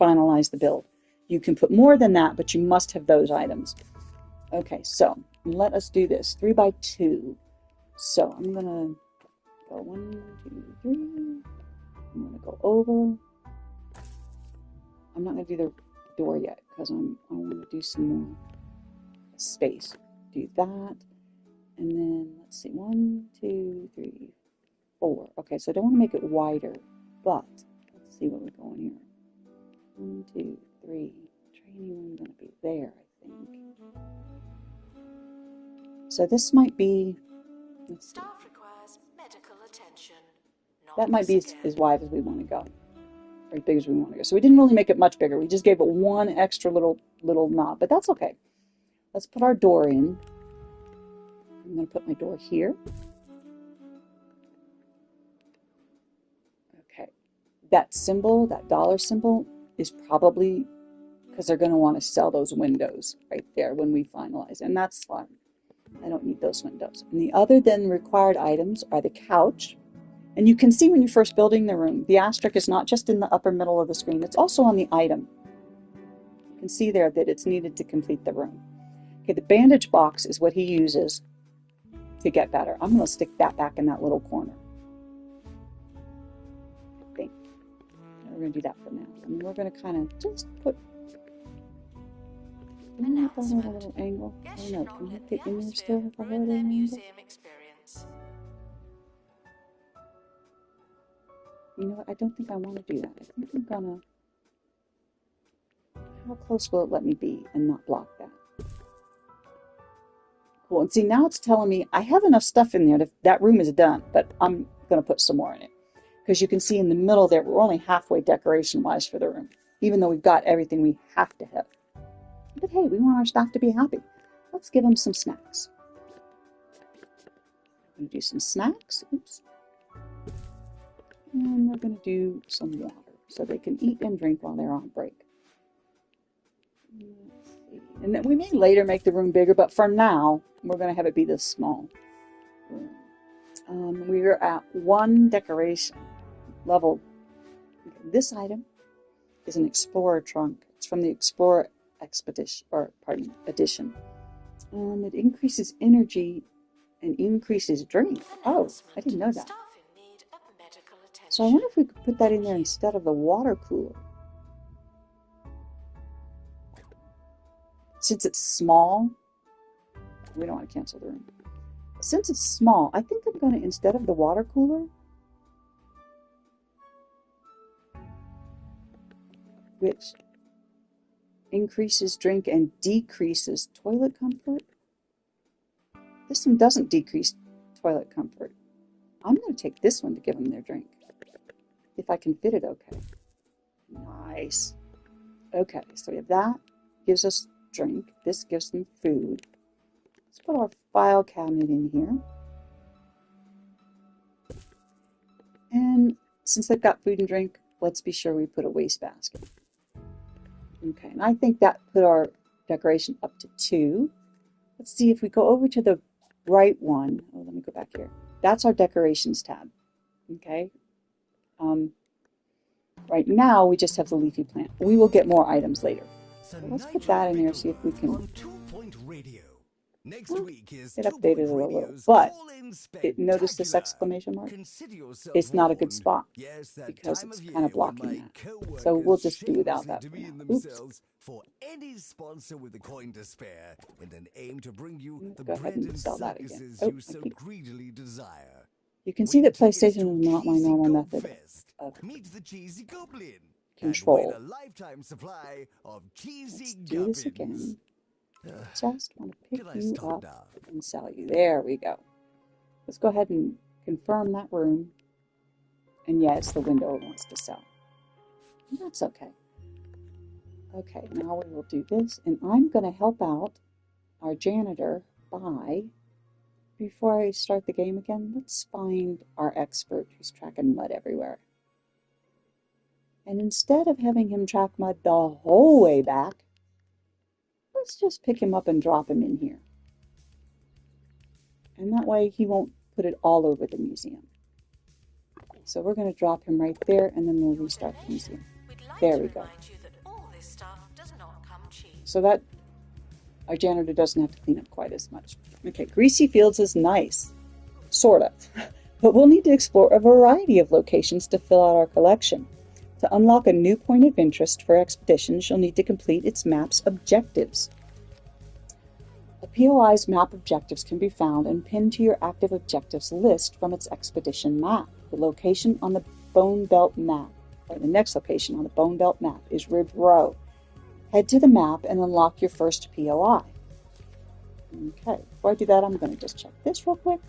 finalize the build. You can put more than that, but you must have those items. Okay, so let us do this. 3 by 2. So I'm going to go 1, 2, 3. I'm going to go over. I'm not going to do the door yet because I want to do some more space. Do that. And then let's see, 1, 2, 3, 4. Okay, so I don't want to make it wider, but let's see what we're going here. 1, 2, 3. Training room going to be there, I think. So this might be. Staff requires medical attention. That might be as wide as we want to go, or as big as we want to go. So we didn't really make it much bigger. We just gave it one extra little knob, but that's okay. Let's put our door in. I'm going to put my door here. Okay. That symbol, that dollar symbol, is probably because they're going to want to sell those windows right there when we finalize. And that's fine. I don't need those windows. And the other than required items are the couch. And you can see when you're first building the room, the asterisk is not just in the upper middle of the screen. It's also on the item. You can see there that it's needed to complete the room. Okay, the bandage box is what he uses to get better. I'm going to stick that back in that little corner. I think. We're going to do that for now. And we're going to kind of just put a little angle. I don't know. Can you get in there still if I hold it an angle? You know what? I don't think I want to do that. I think I'm going to... How close will it let me be and not block that? Cool. And see, now it's telling me I have enough stuff in there. That room is done, but I'm going to put some more in it. Because you can see in the middle there, we're only halfway decoration-wise for the room, even though we've got everything we have to have. But hey, we want our staff to be happy. Let's give them some snacks. I'm going to do some snacks. Oops. And we're going to do some water so they can eat and drink while they're on break. Let's see. And then we may later make the room bigger, but for now, we're going to have it be this small room. We're at 1 decoration level. This item is an Explorer trunk. It's from the Explorer edition. It increases energy and increases drink. Oh, I didn't know that. So I wonder if we could put that in there instead of the water cooler. Since it's small, we don't want to cancel the room. Since it's small, I think I'm going to, instead of the water cooler, which increases drink and decreases toilet comfort. This one doesn't decrease toilet comfort. I'm going to take this one to give them their drink. If I can fit it okay. Nice. Okay, so we have that. Gives us drink. This gives them food. Let's put our file cabinet in here. And since they've got food and drink, let's be sure we put a wastebasket. Okay, and I think that put our decoration up to 2. Let's see if we go over to the right one. Oh, let me go back here. That's our decorations tab. Okay. Right now, we just have the leafy plant. We will get more items later. So let's put that in there, see if we can... Well, it updated it a little, but notice this exclamation mark? It's not a good spot because it's kind of blocking that. So we'll just do without that for now. Oops. For any sponsor with a coin to spare, and an aim to bring you the go ahead bread and and sell that again. services Oh, you so greedily desire. You can see that PlayStation is not my normal method of Meet the cheesy goblin control. and win a lifetime supply of cheesy Let's do this again. Just want to pick Can I you stop up now? and sell you. There we go. Let's go ahead and confirm that room. And yeah, it's the window it wants to sell. That's okay. Okay, now we will do this, and I'm going to help out our janitor by, before I start the game again, let's find our expert who's tracking mud everywhere. And instead of having him track mud the whole way back, let's just pick him up and drop him in here. And that way he won't put it all over the museum. So we're going to drop him right there, and then we'll restart the museum. There we go. So that our janitor doesn't have to clean up quite as much. Okay, Greasy Fields is nice. Sort of. But we'll need to explore a variety of locations to fill out our collection. To unlock a new point of interest for expeditions, you'll need to complete its map's objectives. A POI's map objectives can be found and pinned to your active objectives list from its expedition map. The location on the Bone Belt map, or the next location on the Bone Belt map, is Rib Row. Head to the map and unlock your first POI. Okay, before I do that, I'm going to just check this real quick.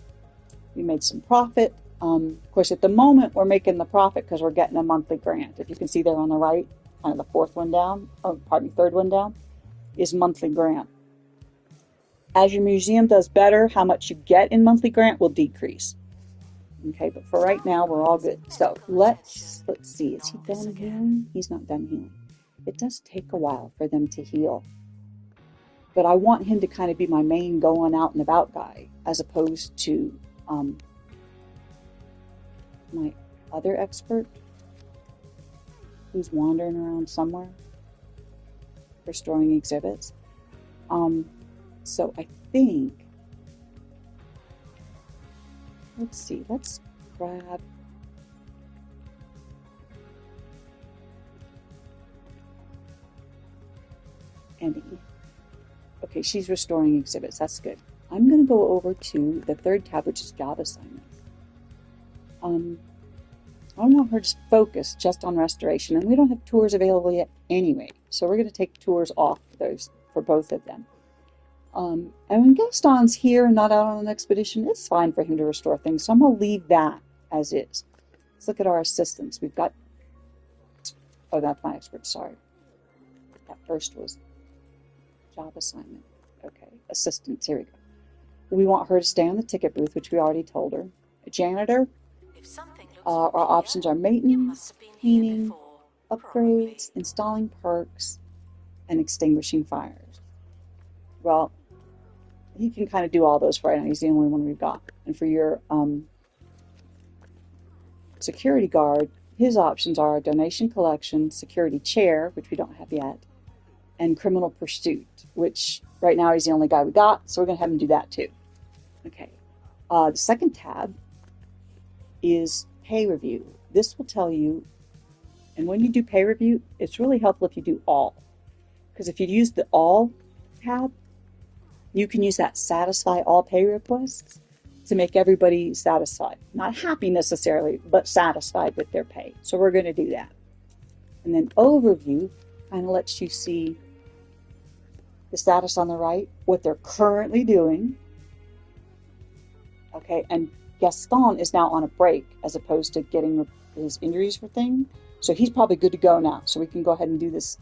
We made some profit. Of course, at the moment, we're making the profit because we're getting a monthly grant. If you can see there on the right, kind of the third one down, is monthly grant. As your museum does better, how much you get in monthly grant will decrease. Okay, but for right now, we're all good. So let's see. Is he done healing? He's not done healing. It does take a while for them to heal. But I want him to kind of be my main going out and about guy, as opposed to my other expert who's wandering around somewhere restoring exhibits. So I think, let's see, let's grab Emmy. Okay, she's restoring exhibits. That's good. I'm going to go over to the third tab, which is job assignments. I want her to focus just on restoration, and we don't have tours available yet anyway, so we're going to take tours off those for both of them. And when Gaston's here and not out on an expedition, it's fine for him to restore things, so I'm going to leave that as is. Let's look at our assistants. We've got, oh, that's my expert, sorry. That first was job assignment. Okay, assistants, here we go. We want her to stay on the ticket booth, which we already told her. A janitor. Our options are maintenance, cleaning, upgrades, installing perks, and extinguishing fires. Well, he can kind of do all those for right now. He's the only one we've got. And for your security guard, his options are donation collection, security chair, which we don't have yet, and criminal pursuit, which right now he's the only guy we got, so we're going to have him do that too. Okay. The second tab is pay review. This will tell you, and when you do pay review, it's really helpful if you do all. Because if you use the all tab, you can use that satisfy all pay requests to make everybody satisfied. Not happy necessarily, but satisfied with their pay. So we're going to do that. And then overview kind of lets you see the status on the right, what they're currently doing. Okay, and Gaston is now on a break as opposed to getting his injuries for thing. So he's probably good to go now. So we can go ahead and do this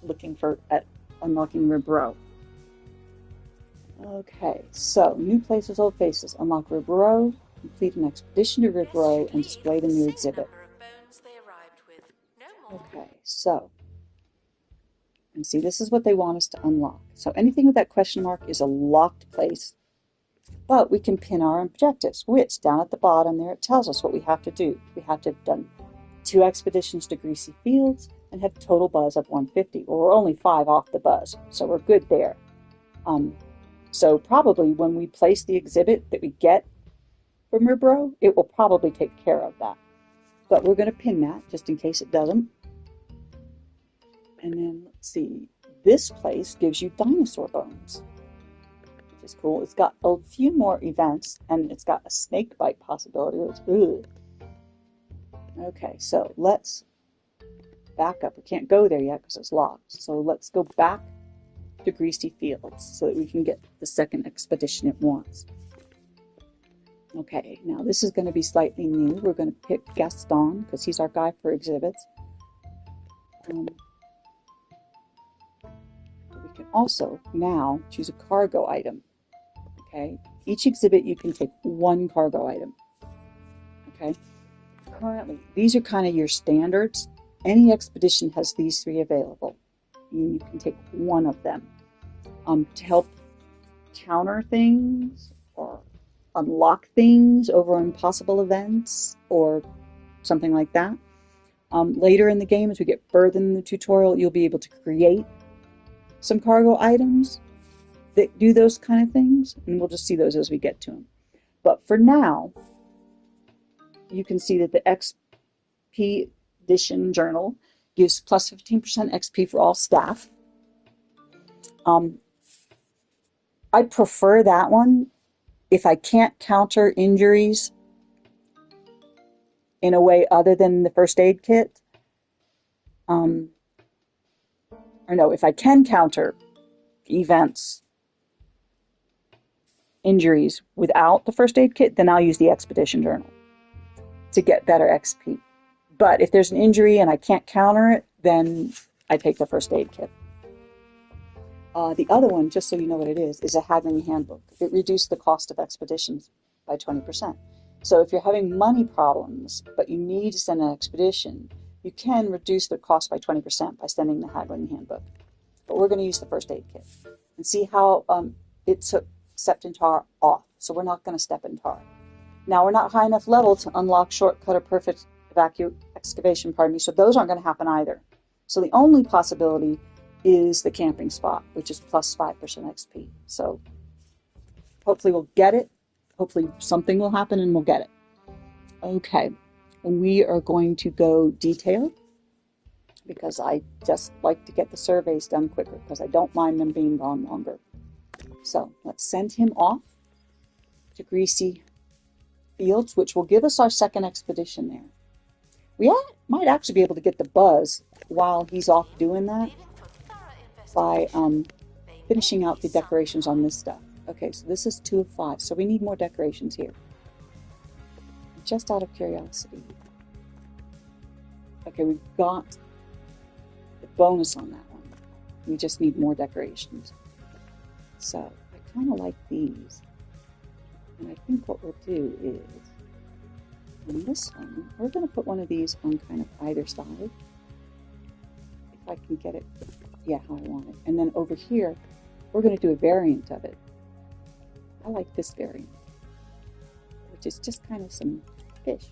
looking at unlocking Rib Row. Okay, so new places, old faces. Unlock Rib Row, complete an expedition to Rib Row, and display the new exhibit. Okay, so, and see, this is what they want us to unlock. So anything with that question mark is a locked place. But we can pin our objectives, which down at the bottom there, it tells us what we have to do. We have to have done 2 expeditions to Greasy Fields and have total buzz of 150. Well, we're only 5 off the buzz, so we're good there. So probably when we place the exhibit that we get from Rib Row, it will probably take care of that. But we're going to pin that just in case it doesn't. And then let's see, this place gives you dinosaur bones, which is cool. It's got a few more events, and it's got a snake bite possibility. Okay, so let's back up. We can't go there yet because it's locked. So let's go back to Greasy Fields so that we can get the second expedition it wants. Okay, now this is going to be slightly new. We're going to pick Gaston because he's our guy for exhibits. We can also now choose a cargo item. Okay, each exhibit you can take one cargo item. Okay, currently these are kind of your standards. Any expedition has these three available. You can take one of them to help counter things or unlock things over impossible events or something like that. Later in the game, as we get further in the tutorial, you'll be able to create some cargo items that do those kind of things, and we'll just see those as we get to them. But for now, you can see that the XP Edition Journal gives plus 15% XP for all staff. I prefer that one if I can't counter injuries in a way other than the first aid kit. Or no, if I can counter events, injuries without the first aid kit, then I'll use the Expedition Journal to get better XP. But if there's an injury and I can't counter it, then I take the first aid kit. The other one, just so you know what it is a haggling handbook. It reduced the cost of expeditions by 20%. So if you're having money problems, but you need to send an expedition, you can reduce the cost by 20% by sending the haggling handbook. But we're going to use the first aid kit and see how it took Septintar off. So we're not going to step in tar. Now we're not high enough level to unlock shortcut or perfect excavation, so those aren't going to happen either. So the only possibility is the camping spot, which is plus 5% XP. So hopefully we'll get it. Hopefully something will happen and we'll get it. Okay, we are going to go detailed because I just like to get the surveys done quicker because I don't mind them being gone longer. So let's send him off to Greasy Fields, which will give us our second expedition there. We might actually be able to get the buzz while he's off doing that by finishing out the decorations on this stuff. Okay, so this is 2 of 5, so we need more decorations here. Just out of curiosity. Okay, we've got the bonus on that one. We just need more decorations. So I kind of like these. And I think what we'll do is, on this one, we're going to put one of these on kind of either side. If I can get it, yeah, how I want it. And then over here, we're going to do a variant of it. I like this variant, which is just kind of some fish.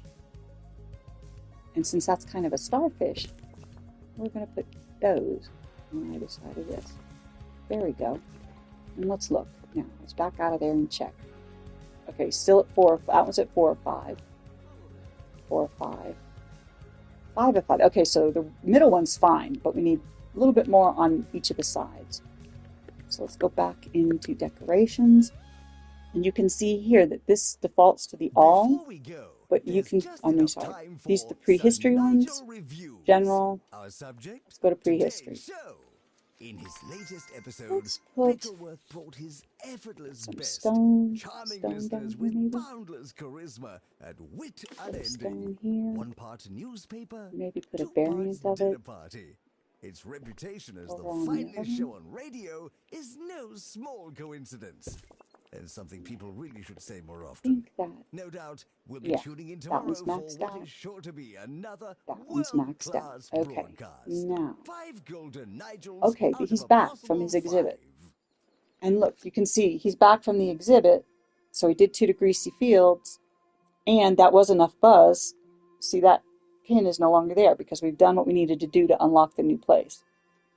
And since that's kind of a starfish, we're going to put those on either side of this. There we go. And let's look. Now, let's back out of there and check. Okay, still at 4. That one's at 4 or 5. 4 or 5. 5 of 5. Okay, so the middle one's fine, but we need a little bit more on each of the sides. So let's go back into decorations. And you can see here that this defaults to the all, but you can, I'm sorry, these are the prehistory ones, general, let's go to prehistory. In his latest episode, Let's put Bickleworth brought his effortless some best, stone charming listeners down with here maybe. boundless charisma and wit Put a stone unending. here. 1 part newspaper, Maybe put a 2 variant parts of dinner it. party. Its reputation as Over the on the finest other show on radio is no small coincidence. And something people really should say more I often. think that, No doubt we'll be yeah, tuning in that tomorrow one's for maxed what out. is sure to be another That one's maxed out. world-class Okay, broadcast. now, 5 golden Nigels okay, out he's of a back from possible his exhibit. 5. And look, you can see he's back from the exhibit. So he did 2 to Greasy Fields, and that was enough buzz. See, that pin is no longer there because we've done what we needed to do to unlock the new place.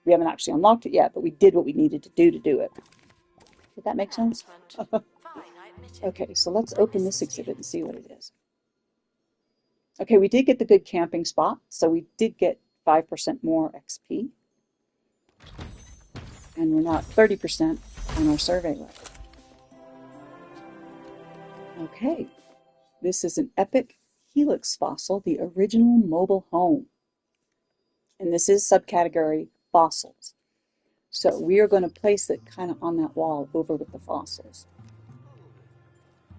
We haven't actually unlocked it yet, but we did what we needed to do it. Did that make sense? Okay, so let's open this exhibit and see what it is. Okay, we did get the good camping spot, so we did get 5% more XP. And we're now at 30% on our survey level. Okay, this is an epic helix fossil, the original mobile home. And this is subcategory fossils. So we are going to place it kind of on that wall over with the fossils.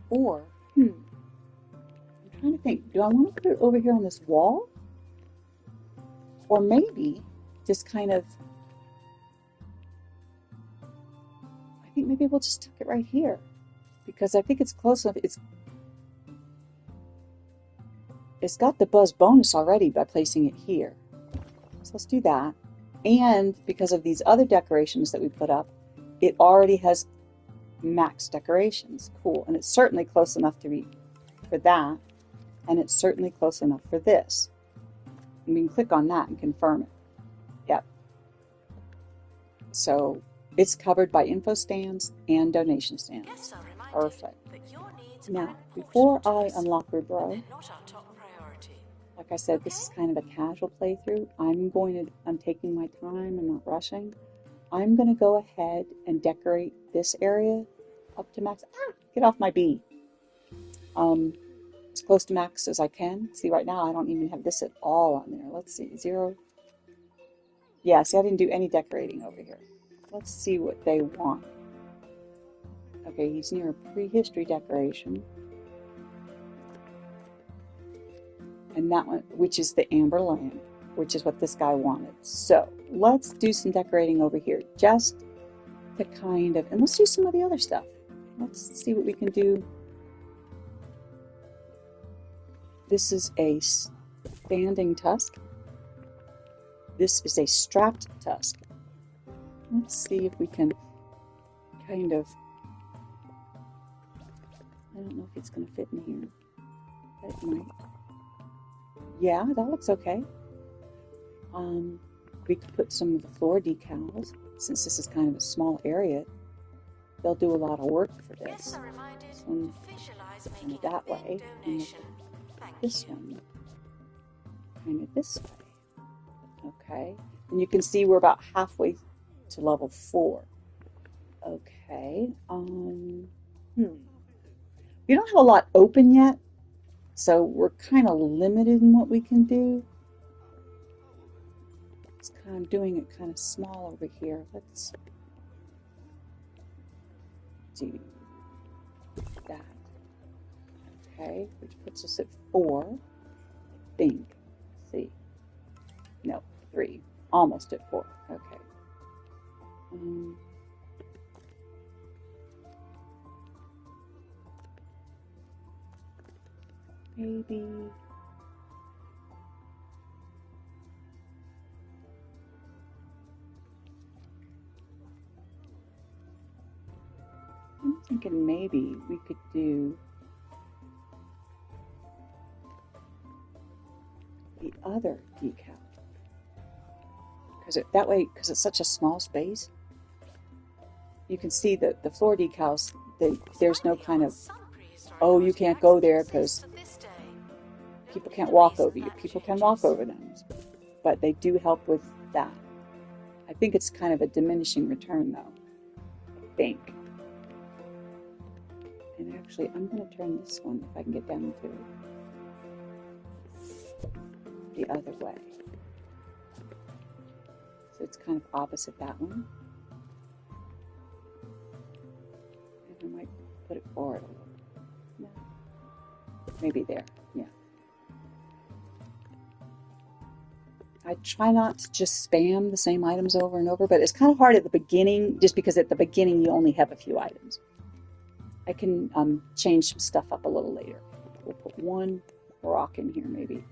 Or, I'm trying to think, do I want to put it over here on this wall? Or maybe just kind of, I think maybe we'll just tuck it right here. Because I think it's close enough. It's got the buzz bonus already by placing it here. So let's do that. And because of these other decorations that we put up, it already has max decorations. Cool. And it's certainly close enough to be for that. And it's certainly close enough for this. And we can click on that and confirm it. Yep. So it's covered by info stands and donation stands. Perfect. Now, before I unlock Rubro, like I said, this is kind of a casual playthrough. I'm taking my time, I'm not rushing. I'm going to go ahead and decorate this area up to max. Get off my bee. As close to max as I can. See, right now I don't even have this at all on there. Let's see, 0. Yeah, see, I didn't do any decorating over here. Let's see what they want. Okay, he's near a prehistory decoration. And that one, which is the amber lamp, which is what this guy wanted. So let's do some decorating over here, just to kind of, and let's do some of the other stuff. Let's see what we can do. This is a standing tusk. This is a strapped tusk. Let's see if we can kind of, I don't know if it's going to fit in here. That might. Yeah, that looks okay. We could put some of the floor decals, since this is kind of a small area. They'll do a lot of work for this. This one kind of that way, and this one kind of this way. Okay, and you can see we're about halfway to level 4. Okay. We don't have a lot open yet, so we're kind of limited in what we can do. It's kind of doing it kind of small over here. Let's do that. Okay, which puts us at 4, I think. Let's see. No, 3. Almost at 4. Okay. Maybe. I'm thinking maybe we could do the other decal. Because that way, because it's such a small space, you can see that the floor decals, there's no kind of, oh, you can't go there because people can't walk over you. People can walk over them, but they do help with that. I think it's kind of a diminishing return, though. I think. And actually, I'm going to turn this one, if I can get down to it, the other way. So it's kind of opposite that one. And I might put it forward a little. No. Maybe there, yeah. I try not to just spam the same items over and over, but it's kind of hard at the beginning, just because at the beginning you only have a few items. I can change some stuff up a little later. We'll put one rock in here, maybe.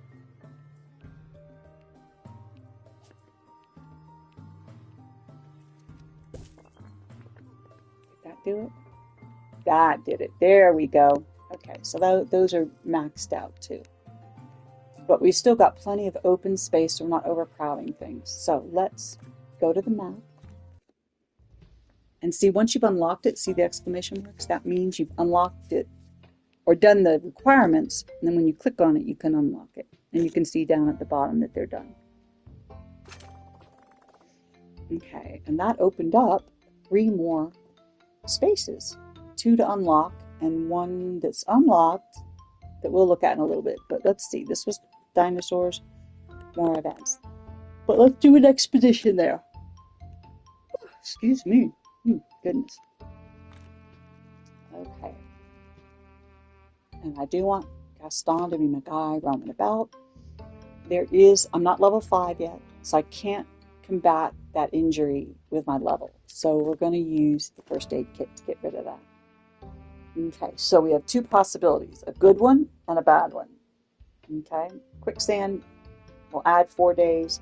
Did that do it? That did it. There we go. Okay, so those are maxed out too. But we've still got plenty of open space, so we're not overcrowding things. So let's go to the map. And see, once you've unlocked it, see the exclamation marks? That means you've unlocked it or done the requirements. And then when you click on it, you can unlock it. And you can see down at the bottom that they're done. Okay, and that opened up 3 more spaces. 2 to unlock and 1 that's unlocked that we'll look at in a little bit. But let's see, this was dinosaurs, more events. But let's do an expedition there. Excuse me. Goodness. Okay. And I do want Gaston to be my guy roaming about. I'm not level 5 yet, so I can't combat that injury with my level. So we're going to use the first aid kit to get rid of that. Okay, so we have two possibilities, a good one and a bad one. Okay, quicksand will add 4 days.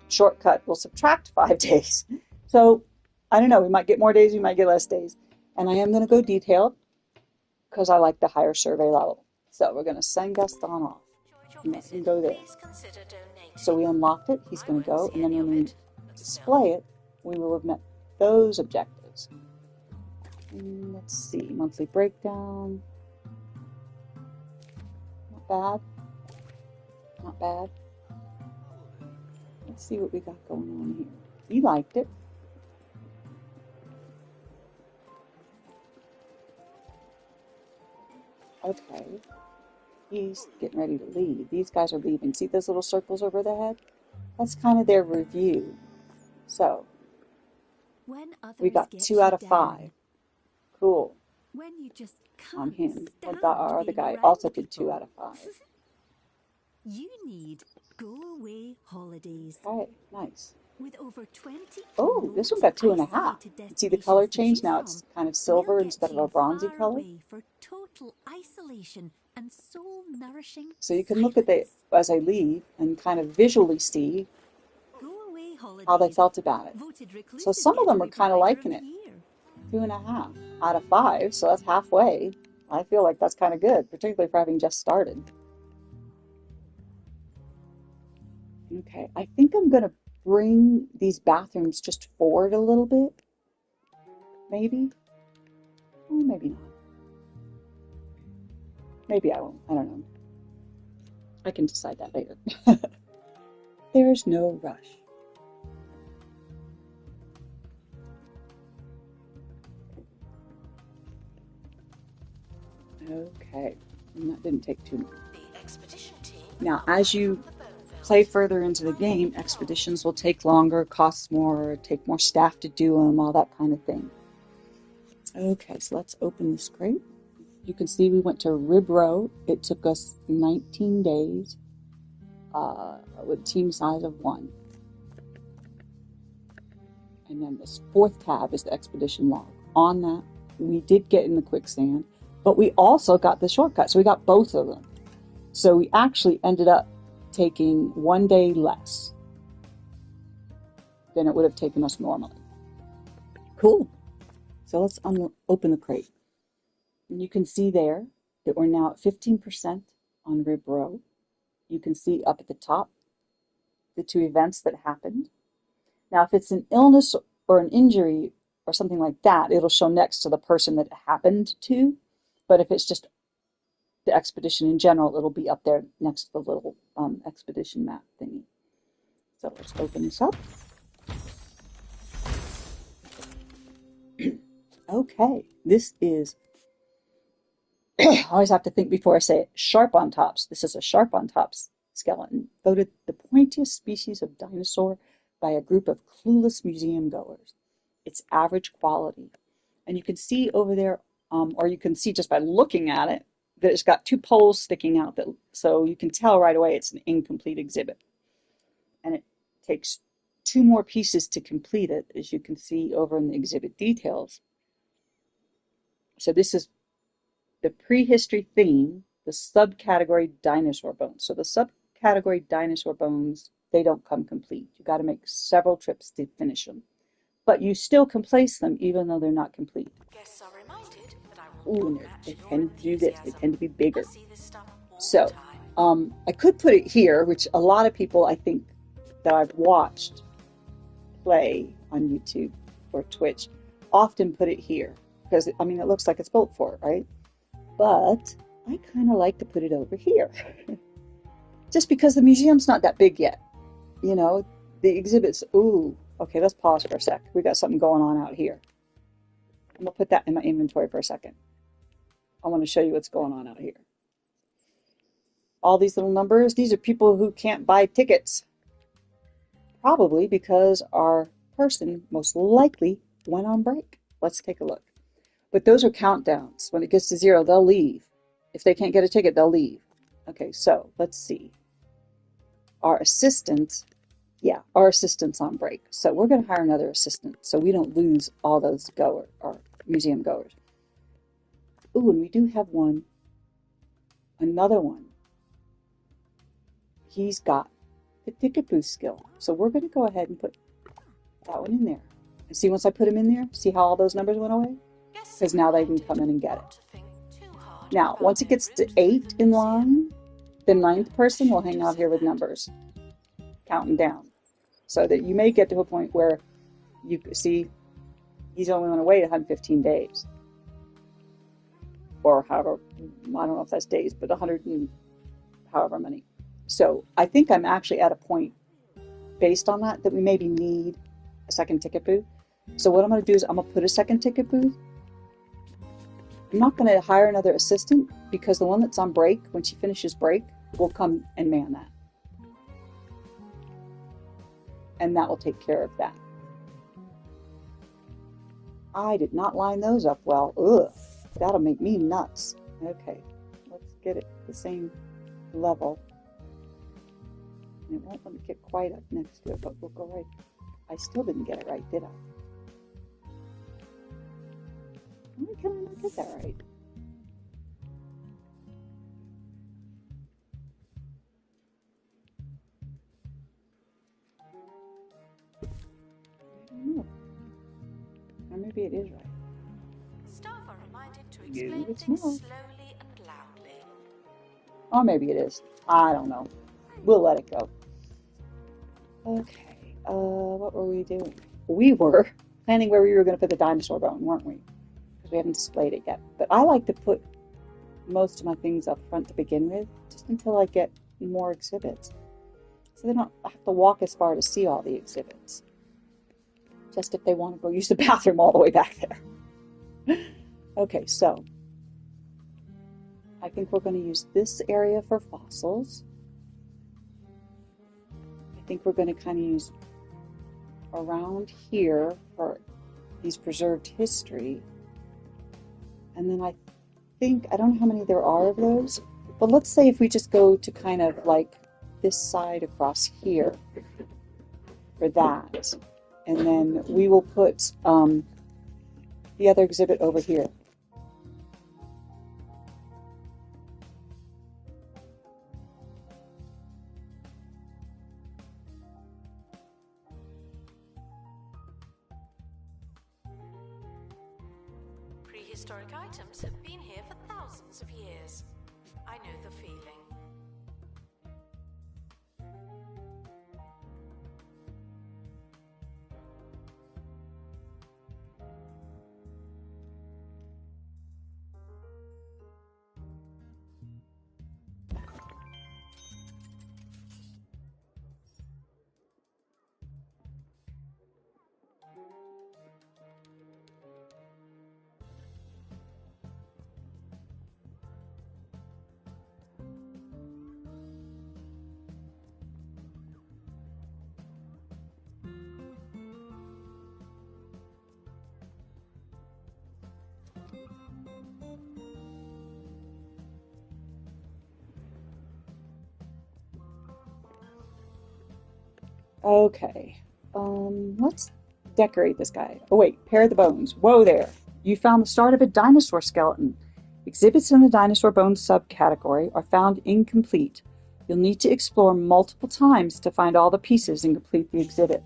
Shortcut will subtract 5 days. So I don't know, we might get more days, we might get less days. And I am going to go detailed because I like the higher survey level. So we're going to send Gaston off. And let him go there. So we unlocked it, he's going to go, and then when we display it, we will have met those objectives. Let's see, monthly breakdown. Not bad. Not bad. Let's see what we got going on here. He liked it. Okay. He's getting ready to leave. These guys are leaving. See those little circles over their head? That's kind of their review. So, we got 2 out of 5. Cool. When you just On can't him. stand Our other being guy around also did people. 2 out of 5. You need go-away holidays. Okay, nice. With over 20 Oh, this one got 2.5. isolated See the color change destinations to now? choose It's kind of from, silver we'll instead get of a you bronzy far color. away for total isolation and soul-nourishing So you can look at the as I leave and kind of visually see go-away how they holidays. felt about it. Voted So reclusive some of them are getaway kind of provider liking of it. the year. 2.5 out of 5, so that's halfway. I feel like that's kind of good, particularly for having just started. Okay, I think I'm going to bring these bathrooms just forward a little bit. Maybe. Or maybe not. Maybe I won't. I don't know. I can decide that later. There's no rush. Okay, and that didn't take too long. Now, as you play further into the game, expeditions will take longer, cost more, take more staff to do them, all that kind of thing. Okay, so let's open this crate. You can see we went to Rib Row. It took us 19 days with team size of 1. And then this 4th tab is the expedition log. On that, we did get in the quicksand, but we also got the shortcut, so we got both of them. So we actually ended up taking 1 day less than it would have taken us normally. Cool. So let's open the crate. And you can see there that we're now at 15% on Rib Row. You can see up at the top the 2 events that happened. Now, if it's an illness or an injury or something like that, it'll show next to the person that it happened to. But if it's just the expedition in general, it'll be up there next to the little expedition map thingy. So let's open this up. Okay, this is, I always have to think before I say it, sharp on tops. This is a sharp on tops skeleton, voted the pointiest species of dinosaur by a group of clueless museum goers. It's average quality. And you can see over there, or you can see just by looking at it, that it's got 2 poles sticking out, so you can tell right away it's an incomplete exhibit. And it takes 2 more pieces to complete it, as you can see over in the exhibit details. So this is the prehistory theme, the subcategory dinosaur bones. So the subcategory dinosaur bones, they don't come complete. You got to make several trips to finish them. But you still can place them even though they're not complete. Guests are reminded that I Ooh, will and not they match tend to do this. They tend to be I bigger. see this stuff all So, the time. I could put it here, which a lot of people I think that I've watched play on YouTube or Twitch often put it here because I mean it looks like it's built for it, right? But I kind of like to put it over here just because the museum's not that big yet. You know, the exhibits. Ooh, okay, let's pause for a sec. We got something going on out here. I'm gonna put that in my inventory for a second. I want to show you what's going on out here. All these little numbers, these are people who can't buy tickets. Probably because our person most likely went on break. Let's take a look. But those are countdowns. When it gets to 0, they'll leave. If they can't get a ticket, they'll leave. Okay, so let's see. Our assistant, yeah, our assistant's on break. So we're going to hire another assistant so we don't lose all those museum goers. Ooh, and we do have another one. He's got the ticket booth skill. So we're going to go ahead and put that one in there. And see, once I put him in there, see how all those numbers went away? Because now they can come in and get it. Now, once it gets to 8 in line, the 9th person will hang out here with numbers, counting down. So that you may get to a point where you see he's only going to wait 115 days. Or however, I don't know if that's days, but 100 and however many. So I think I'm actually at a point based on that we maybe need a second ticket booth. So what I'm going to do is I'm going to put a second ticket booth. I'm not going to hire another assistant because the one that's on break, when she finishes break, will come and man that. And that will take care of that. I did not line those up well. Ugh, that'll make me nuts. Okay, let's get it the same level. And it won't let me get quite up next to it, but we'll go right. I still didn't get it right, did I? Why can I not get that right? I don't know. Or maybe it is right. Staff are reminded to explain things slowly and loudly. Or maybe it is. I don't know. We'll let it go. Okay. What were we doing? We were planning where we were going to put the dinosaur bone, weren't we? We haven't displayed it yet, but I like to put most of my things up front to begin with, just until I get more exhibits, so they don't have to walk as far to see all the exhibits, just if they want to go use the bathroom all the way back there. Okay, so I think we're going to use this area for fossils. I think we're going to kind of use around here for these preserved history. And then I don't know how many there are of those, but let's say if we just go to kind of like this side across here for that. And then we will put the other exhibit over here. Prehistoric items have been here for thousands of years. I know the feeling. Okay, let's decorate this guy. Oh wait, pair the bones. Whoa there. You found the start of a dinosaur skeleton. Exhibits in the dinosaur bones subcategory are found incomplete. You'll need to explore multiple times to find all the pieces and complete the exhibit.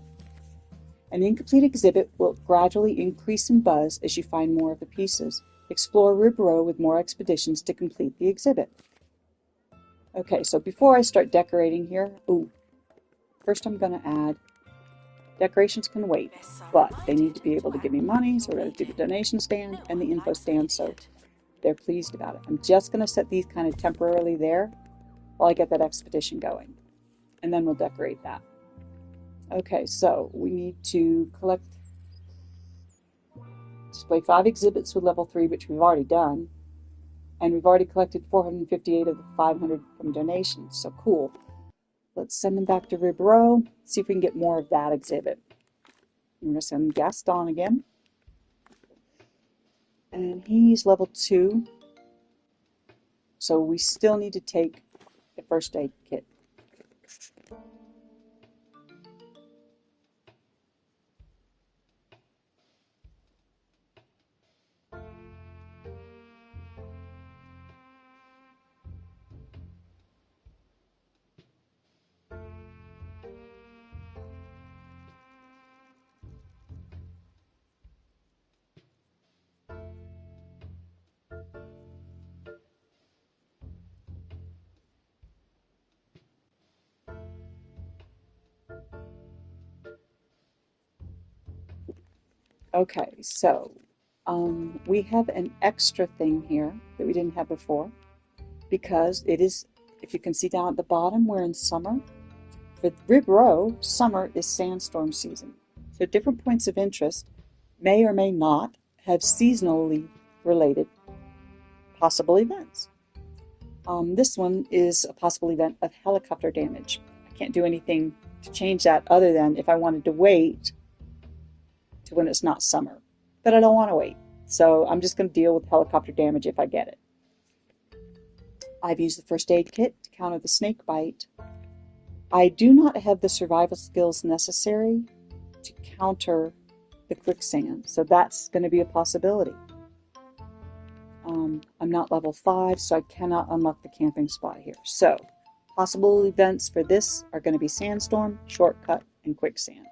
An incomplete exhibit will gradually increase in buzz as you find more of the pieces. Explore Rib Row with more expeditions to complete the exhibit. Okay, so before I start decorating here, first I'm going to add, decorations can wait, but they need to be able to give me money, so we're going to do the donation stand and the info stand, so they're pleased about it. I'm just going to set these kind of temporarily there while I get that expedition going, and then we'll decorate that. Okay, so we need to display 5 exhibits with level 3, which we've already done, and we've already collected 458 of the 500 from donations, so cool. Let's send them back to Rib Row, see if we can get more of that exhibit. We're going to send Gaston again. And he's level 2. So we still need to take the first aid kit. Okay, so we have an extra thing here that we didn't have before, because it is, if you can see down at the bottom, we're in summer. For Rib Row, summer is sandstorm season. So different points of interest may or may not have seasonally related possible events. This one is a possible event of helicopter damage. I can't do anything to change that other than if I wanted to wait to when it's not summer. But I don't want to wait. So I'm just going to deal with helicopter damage if I get it. I've used the first aid kit to counter the snake bite. I do not have the survival skills necessary to counter the quicksand, so that's going to be a possibility. I'm not level 5, so I cannot unlock the camping spot here. So, possible events for this are going to be sandstorm, shortcut, and quicksand.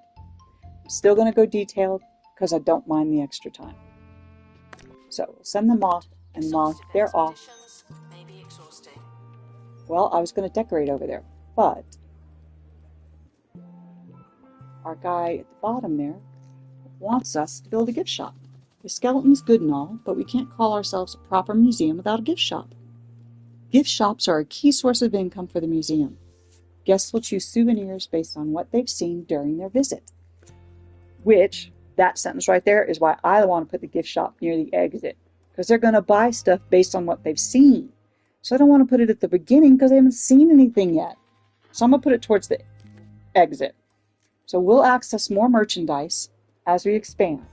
I'm still going to go detailed because I don't mind the extra time. So, we'll send them off, and while they're off, well, I was going to decorate over there, but our guy at the bottom there wants us to build a gift shop. The skeleton's good and all, but we can't call ourselves a proper museum without a gift shop. Gift shops are a key source of income for the museum. Guests will choose souvenirs based on what they've seen during their visit. Which, that sentence right there, is why I want to put the gift shop near the exit. Because they're going to buy stuff based on what they've seen. So I don't want to put it at the beginning because they haven't seen anything yet. So I'm going to put it towards the exit. So we'll access more merchandise as we expand.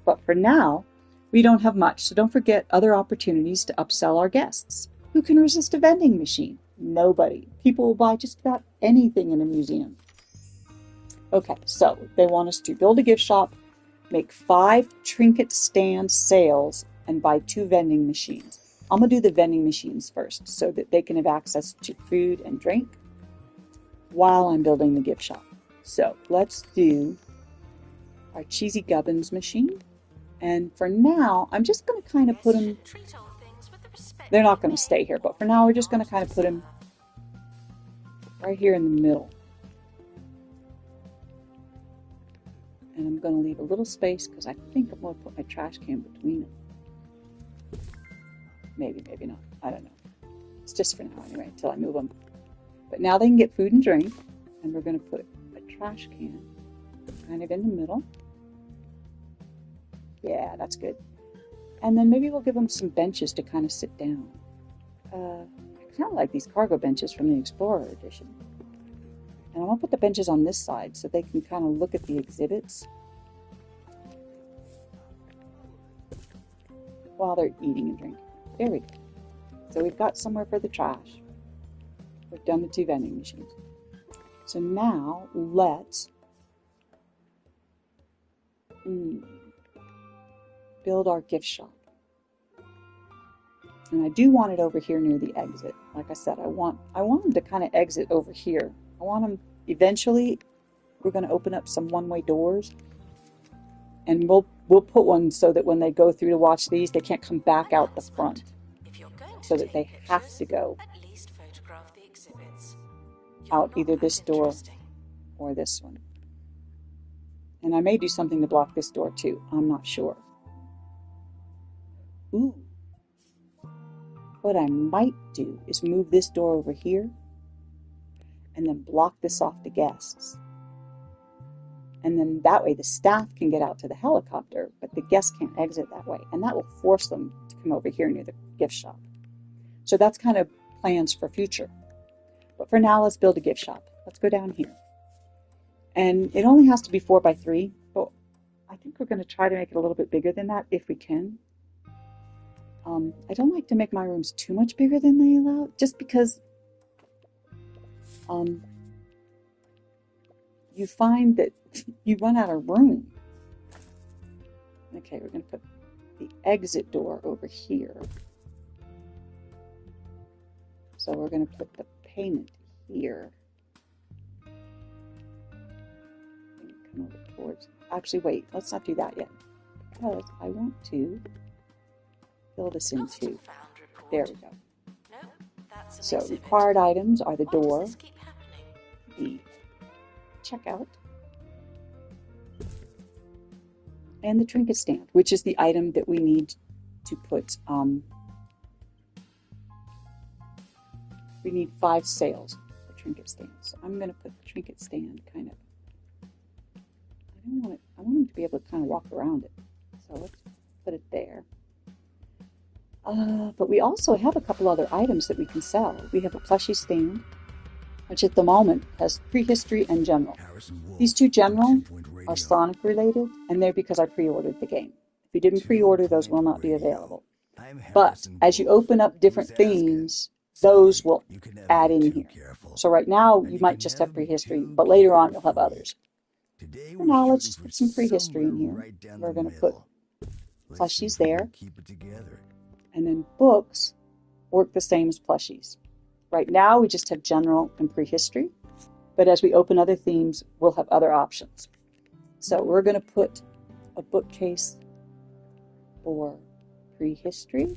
But for now, we don't have much, so don't forget other opportunities to upsell our guests. Who can resist a vending machine? Nobody. People will buy just about anything in a museum. Okay, so they want us to build a gift shop, make 5 trinket stand sales, and buy 2 vending machines. I'm going to do the vending machines first so that they can have access to food and drink while I'm building the gift shop. So let's do our cheesy gubbins machine. And for now, I'm just going to kind of put them, they're not going to stay here, but for now we're just going to kind of put them right here in the middle. And I'm going to leave a little space because I think I'm going to put my trash can between them. Maybe, maybe not. I don't know. It's just for now anyway, until I move them. But now they can get food and drink, and we're going to put a trash can kind of in the middle. Yeah, that's good. And then maybe we'll give them some benches to kind of sit down. I kind of like these cargo benches from the Explorer Edition. And I'm going to put the benches on this side so they can kind of look at the exhibits while they're eating and drinking. There we go. So we've got somewhere for the trash. We've done the 2 vending machines. So now let's build our gift shop. And I do want it over here near the exit. Like I said, I want them to kind of exit over here. I want them, eventually, we're going to open up some one-way doors. And we'll put one so that when they go through to watch these, they can't come back out the front. So that they have to go out either this door or this one. And I may do something to block this door too. I'm not sure. Ooh. What I might do is move this door over here and then block this off to guests. And then that way the staff can get out to the helicopter, but the guests can't exit that way. And that will force them to come over here near the gift shop. So that's kind of plans for future. But for now, let's build a gift shop. Let's go down here. And it only has to be 4 by 3, but I think we're going to try to make it a little bit bigger than that if we can. I don't like to make my rooms too much bigger than they allow, just because you find that you run out of room. Okay, we're going to put the exit door over here. So we're going to put the payment here. Come over towards. Actually, wait. Let's not do that yet, because I want to fill this in too. There we go. So required items are the door, the checkout, and the trinket stand, which is the item that we need to put. We need 5 sales for trinket stand. So I'm going to put the trinket stand kind of. I want him to be able to kind of walk around it. So let's put it there. But we also have a couple other items that we can sell. We have a plushie stand, which at the moment has prehistory and general. These 2 general are Sonic related, and they're because I pre-ordered the game. If you didn't pre-order, those will not be available. But as you open up different themes, those will add in here. So right now, you might just have prehistory, but later on, you'll have others. For now, let's just put some prehistory in here. We're going to put plushies there. And then books work the same as plushies. Right now, we just have general and prehistory. But as we open other themes, we'll have other options. So we're going to put a bookcase for prehistory.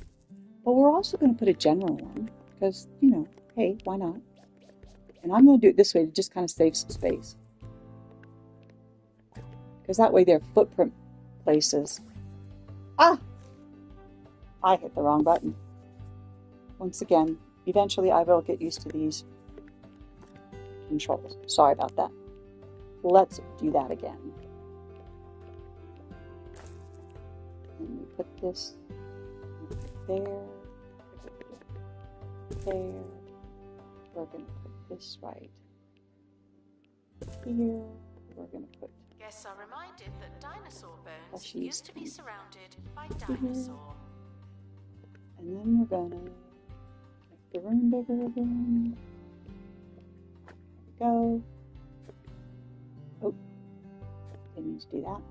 But we're also going to put a general one. Because, you know, hey, why not? And I'm going to do it this way to just kind of save some space. Because that way they're footprint places. Ah! I hit the wrong button. Once again, eventually I will get used to these controls. Sorry about that. Let's do that again. And we put this there. There. We're going to put this right here. We're going to put. Guests are reminded that dinosaur bones Plushies used to be surrounded by dinosaur. And then we're going to make the room bigger again. There we go. Oh, didn't need to do that.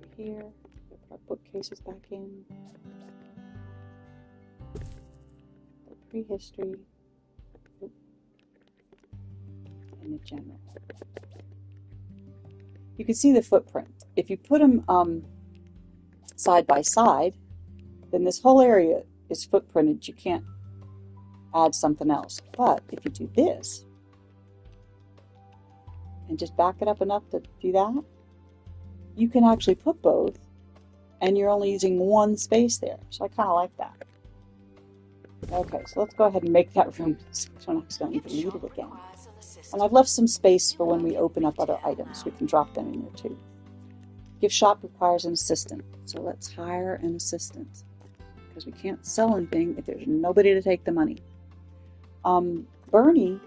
Let's do here. We'll put our bookcases back in. The prehistory. Oh. And the general. You can see the footprint. If you put them side by side, then this whole area is footprinted. You can't add something else. But if you do this, and just back it up enough to do that, you can actually put both, and you're only using one space there. So I kind of like that. Okay, so let's go ahead and make that room so I'm not going to delete it again. And I've left some space for when we open up other items. We can drop them in there too. Gift shop requires an assistant. So let's hire an assistant. Because we can't sell anything if there's nobody to take the money. Bernie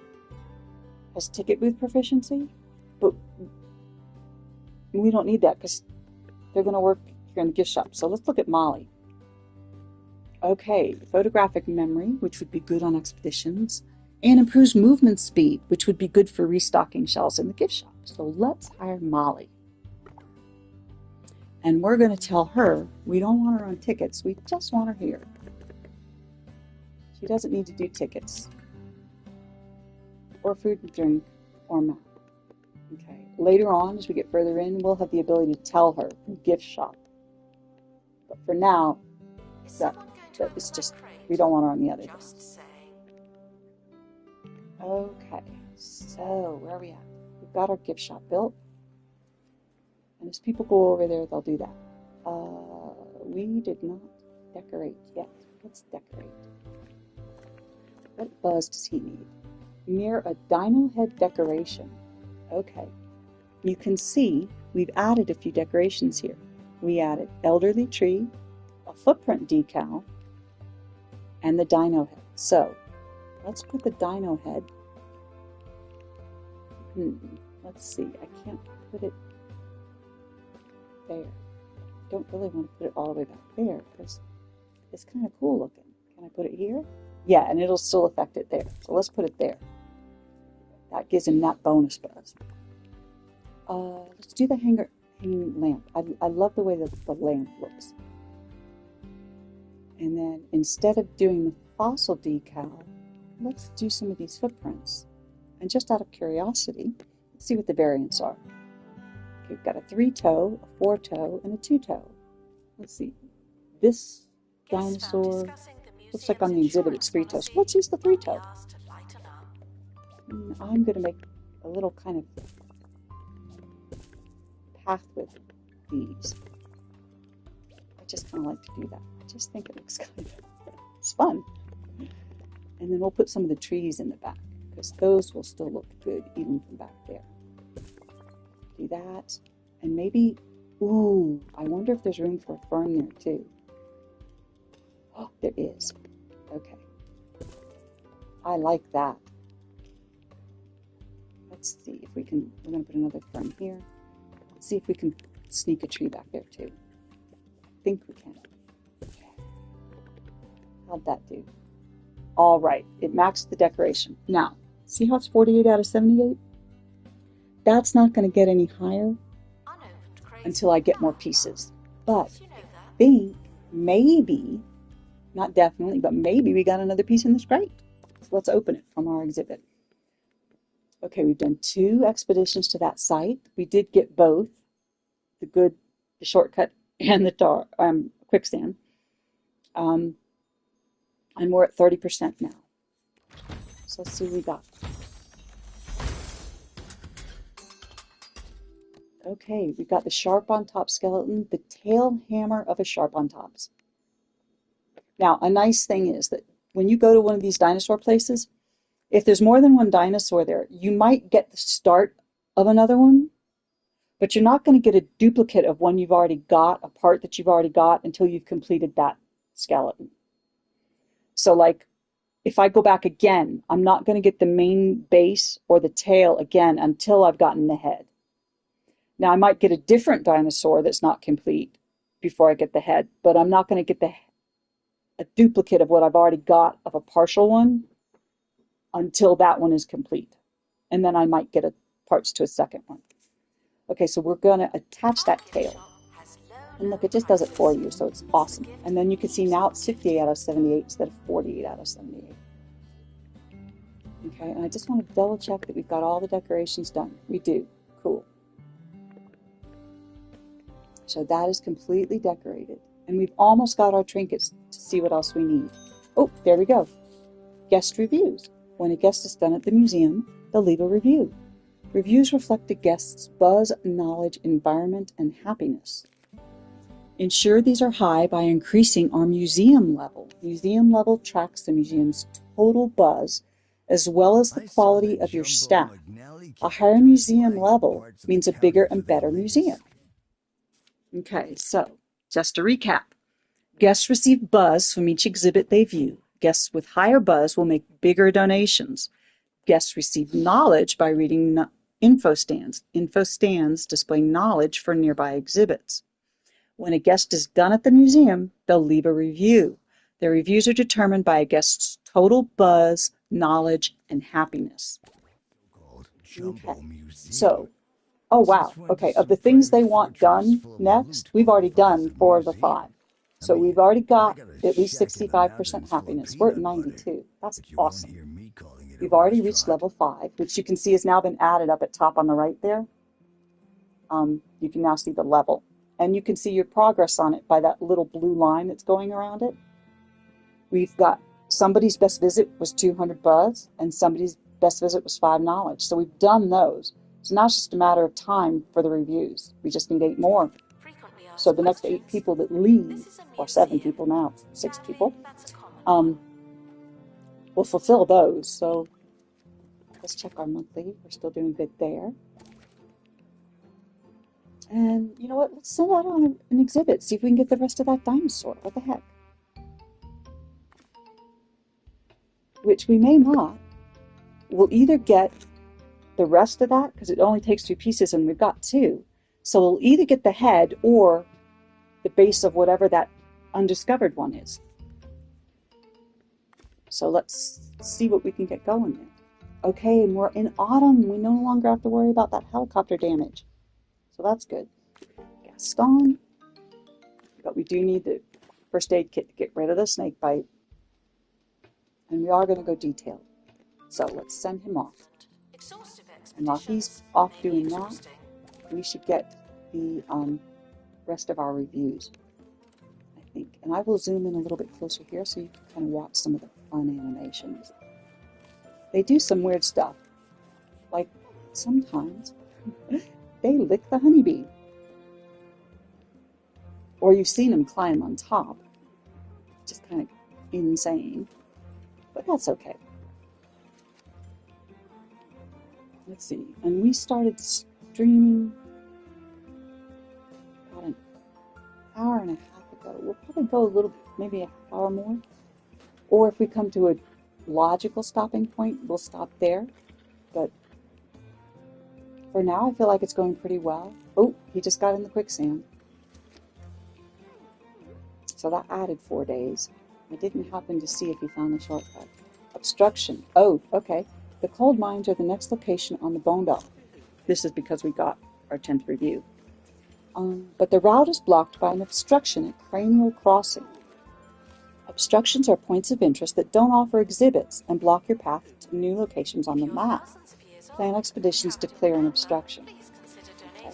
has ticket booth proficiency, but we don't need that because they're going to work here in the gift shop. So let's look at Molly. Okay, photographic memory, which would be good on expeditions, and improves movement speed, which would be good for restocking shelves in the gift shop. So let's hire Molly. And we're going to tell her we don't want her on tickets, we just want her here. She doesn't need to do tickets, or food and drink, or map. Okay. Later on, as we get further in, we'll have the ability to tell her gift shop. But for now, that is just, we don't want her on the other things. Okay, so where are we at? We've got our gift shop built. And as people go over there, they'll do that. We did not decorate yet. Let's decorate. What buzz does he need? Near a dino head decoration. Okay. You can see we've added a few decorations here. We added elderly tree, a footprint decal, and the dino head. So let's put the dino head. Let's see. I can't put it. there. I don't really want to put it all the way back there because it's kind of cool looking. Can I put it here? Yeah, and it'll still affect it there. So let's put it there. That gives him that bonus buzz. Let's do the hanging lamp. I love the way that the lamp looks. And then instead of doing the fossil decal, let's do some of these footprints. And just out of curiosity, let's see what the variants are. Okay, we've got a 3-toe, a 4-toe, and a 2-toe. Let's see. This dinosaur looks like on the exhibit it's 3 toes. Let's use the 3-toe. I'm going to make a little kind of path with these. I just kind of like to do that. I just think it looks kind of, it's fun. And then we'll put some of the trees in the back because those will still look good even from back there. Do that. And maybe, ooh, I wonder if there's room for a fern there too. Oh, there is. Okay. I like that. Let's see if we can, we're going to put another fern here. Let's see if we can sneak a tree back there too. I think we can. How'd that do? All right, it maxed the decoration. Now, see how it's 48 out of 78? That's not going to get any higher until I get more pieces. But I think maybe, not definitely, but maybe we got another piece in this crate. So let's open it from our exhibit. Okay, we've done 2 expeditions to that site. We did get both, the shortcut and the quicksand. And we're at 30% now. So let's see what we got. Okay, we've got the sharp on top skeleton, the tail hammer of a sharp on tops. Now, a nice thing is that when you go to one of these dinosaur places, if there's more than one dinosaur there, you might get the start of another one, but you're not going to get a duplicate of one you've already got, a part that you've already got, until you've completed that skeleton. So like, if I go back again, I'm not going to get the main base or the tail again until I've gotten the head. Now, I might get a different dinosaur that's not complete before I get the head, but I'm not going to get a duplicate of what I've already got of a partial one until that one is complete. And then I might get parts to a second one. Okay, so we're going to attach that tail. And look, it just does it for you, so it's awesome. And then you can see now it's 58 out of 78 instead of 48 out of 78. Okay, and I just want to double check that we've got all the decorations done. We do. Cool. So that is completely decorated. And we've almost got our trinkets to see what else we need. Oh, there we go. Guest reviews. When a guest is done at the museum, they'll leave a review. Reviews reflect the guest's buzz, knowledge, environment, and happiness. Ensure these are high by increasing our museum level. Museum level tracks the museum's total buzz as well as the quality of your staff. A higher museum level means a bigger and better museum. Okay, so just to recap. Guests receive buzz from each exhibit they view. Guests with higher buzz will make bigger donations. Guests receive knowledge by reading info stands. Info stands display knowledge for nearby exhibits. When a guest is done at the museum, they'll leave a review. Their reviews are determined by a guest's total buzz, knowledge, and happiness. Okay, so, oh wow, okay, of the things they want done next, we've already done 4 of the 5. So we've already got at least 65% happiness. We're at 92. That's awesome. We've already reached level 5, which you can see has now been added up at top on the right there. You can now see the level. And you can see your progress on it by that little blue line that's going around it. We've got somebody's best visit was 200 buzz, and somebody's best visit was 5 knowledge. So we've done those. So now it's just a matter of time for the reviews. We just need 8 more. So the next 8 people that leave, or 7 people now, 6 people, will fulfill those. So let's check our monthly. We're still doing good there. And you know what? Let's send out on an exhibit. See if we can get the rest of that dinosaur. What the heck? Which we may not. We'll either get the rest of that, because it only takes 2 pieces and we've got 2. So we'll either get the head or the base of whatever that undiscovered one is. So let's see what we can get going there. Okay, and we're in autumn. We no longer have to worry about that helicopter damage. So that's good. Gaston. But we do need the first aid kit to get rid of the snake bite. And we are going to go detailed. So let's send him off. And while he's off doing that, we should get the rest of our reviews, I think. And I will zoom in a little bit closer here so you can kind of watch some of the fun animations. They do some weird stuff. Like, sometimes they lick the honeybee. Or you've seen them climb on top. Just kind of insane. But that's okay. Let's see. And we started streaming about an hour and a half ago. We'll probably go a little bit, maybe a half hour more. Or if we come to a logical stopping point, we'll stop there. But for now, I feel like it's going pretty well. Oh, he just got in the quicksand. So that added 4 days. I didn't happen to see if he found the shortcut. Obstruction. Oh, okay. The coal mines are the next location on the bone belt. This is because we got our 10th review. But the route is blocked by an obstruction at Cranial Crossing. Obstructions are points of interest that don't offer exhibits and block your path to new locations on the map. Plan expeditions to clear an obstruction. Okay.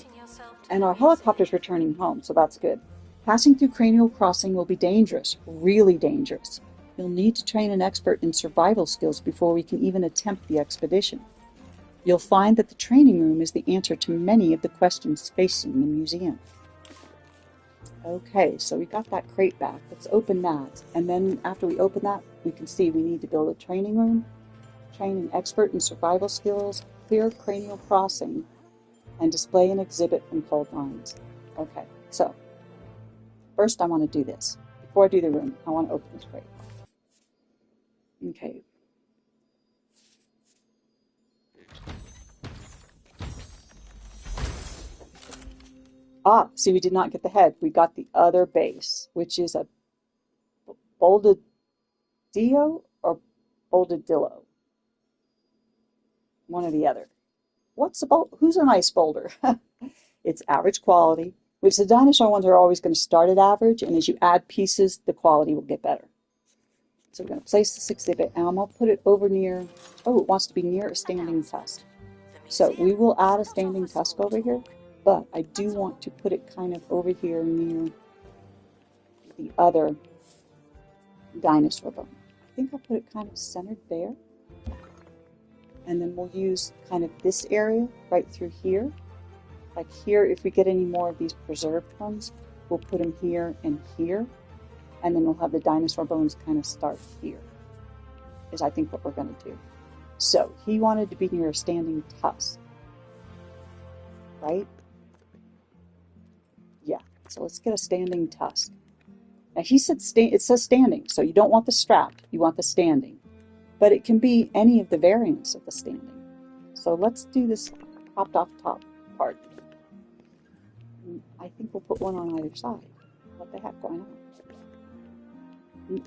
And our helicopter's returning home, so that's good. Passing through Cranial Crossing will be dangerous, really dangerous. You'll need to train an expert in survival skills before we can even attempt the expedition. You'll find that the training room is the answer to many of the questions facing the museum. Okay, so we got that crate back. Let's open that. And then after we open that, we can see we need to build a training room, train an expert in survival skills, clear Cranial Crossing, and display an exhibit from cold mines. Okay, so first I want to do this. Before I do the room, I want to open this crate. Okay. Ah, see, we did not get the head. We got the other base, which is a Boldadillo or Boldadillo. One or the other. Who's an ice boulder? It's average quality, which the dinosaur ones are always going to start at average, and as you add pieces, the quality will get better. So we're going to place this exhibit, and I'm going to put it over near, oh, it wants to be near a standing tusk. So we will add a standing tusk over here, but I do want to put it kind of over here near the other dinosaur bone. I think I'll put it kind of centered there. And then we'll use kind of this area right through here. Like here, if we get any more of these preserved ones, we'll put them here and here. And then we'll have the dinosaur bones kind of start here, is I think what we're going to do. So he wanted to be near a standing tusk, right? Yeah, so let's get a standing tusk. Now he said it says standing, so you don't want the strap, you want the standing. But it can be any of the variants of the standing. So let's do this popped off top part. I think we'll put one on either side. What the heck, why not?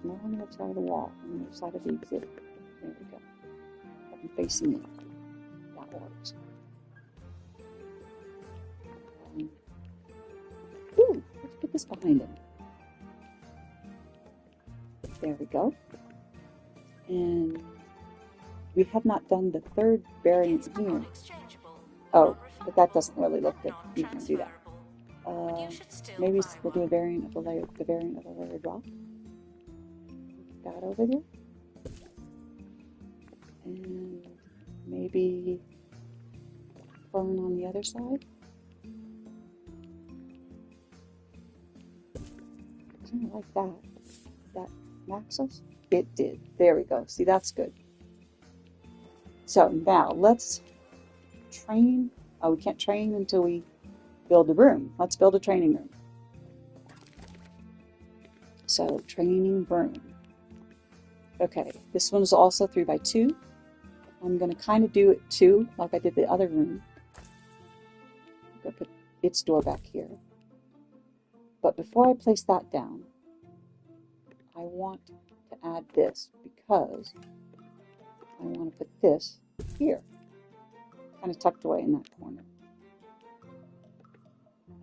Not on the other side of the wall, on the other side of the exhibit. There we go. I'm facing it. That works. Ooh, let's put this behind him. There we go. And we have not done the third variant here. Oh, but that doesn't really look good. You can do that. Maybe we'll do a variant of the variant of the layered rock. That over there. And maybe fern on the other side. Kind of like that. That maxes? It did. There we go. See, that's good. So now let's train. Oh, we can't train until we build a room. Let's build a training room. So training room. Okay, this one is also 3x2. I'm going to kind of do it too, like I did the other room. I'm going to put its door back here. But before I place that down, I want to add this because I want to put this here, kind of tucked away in that corner.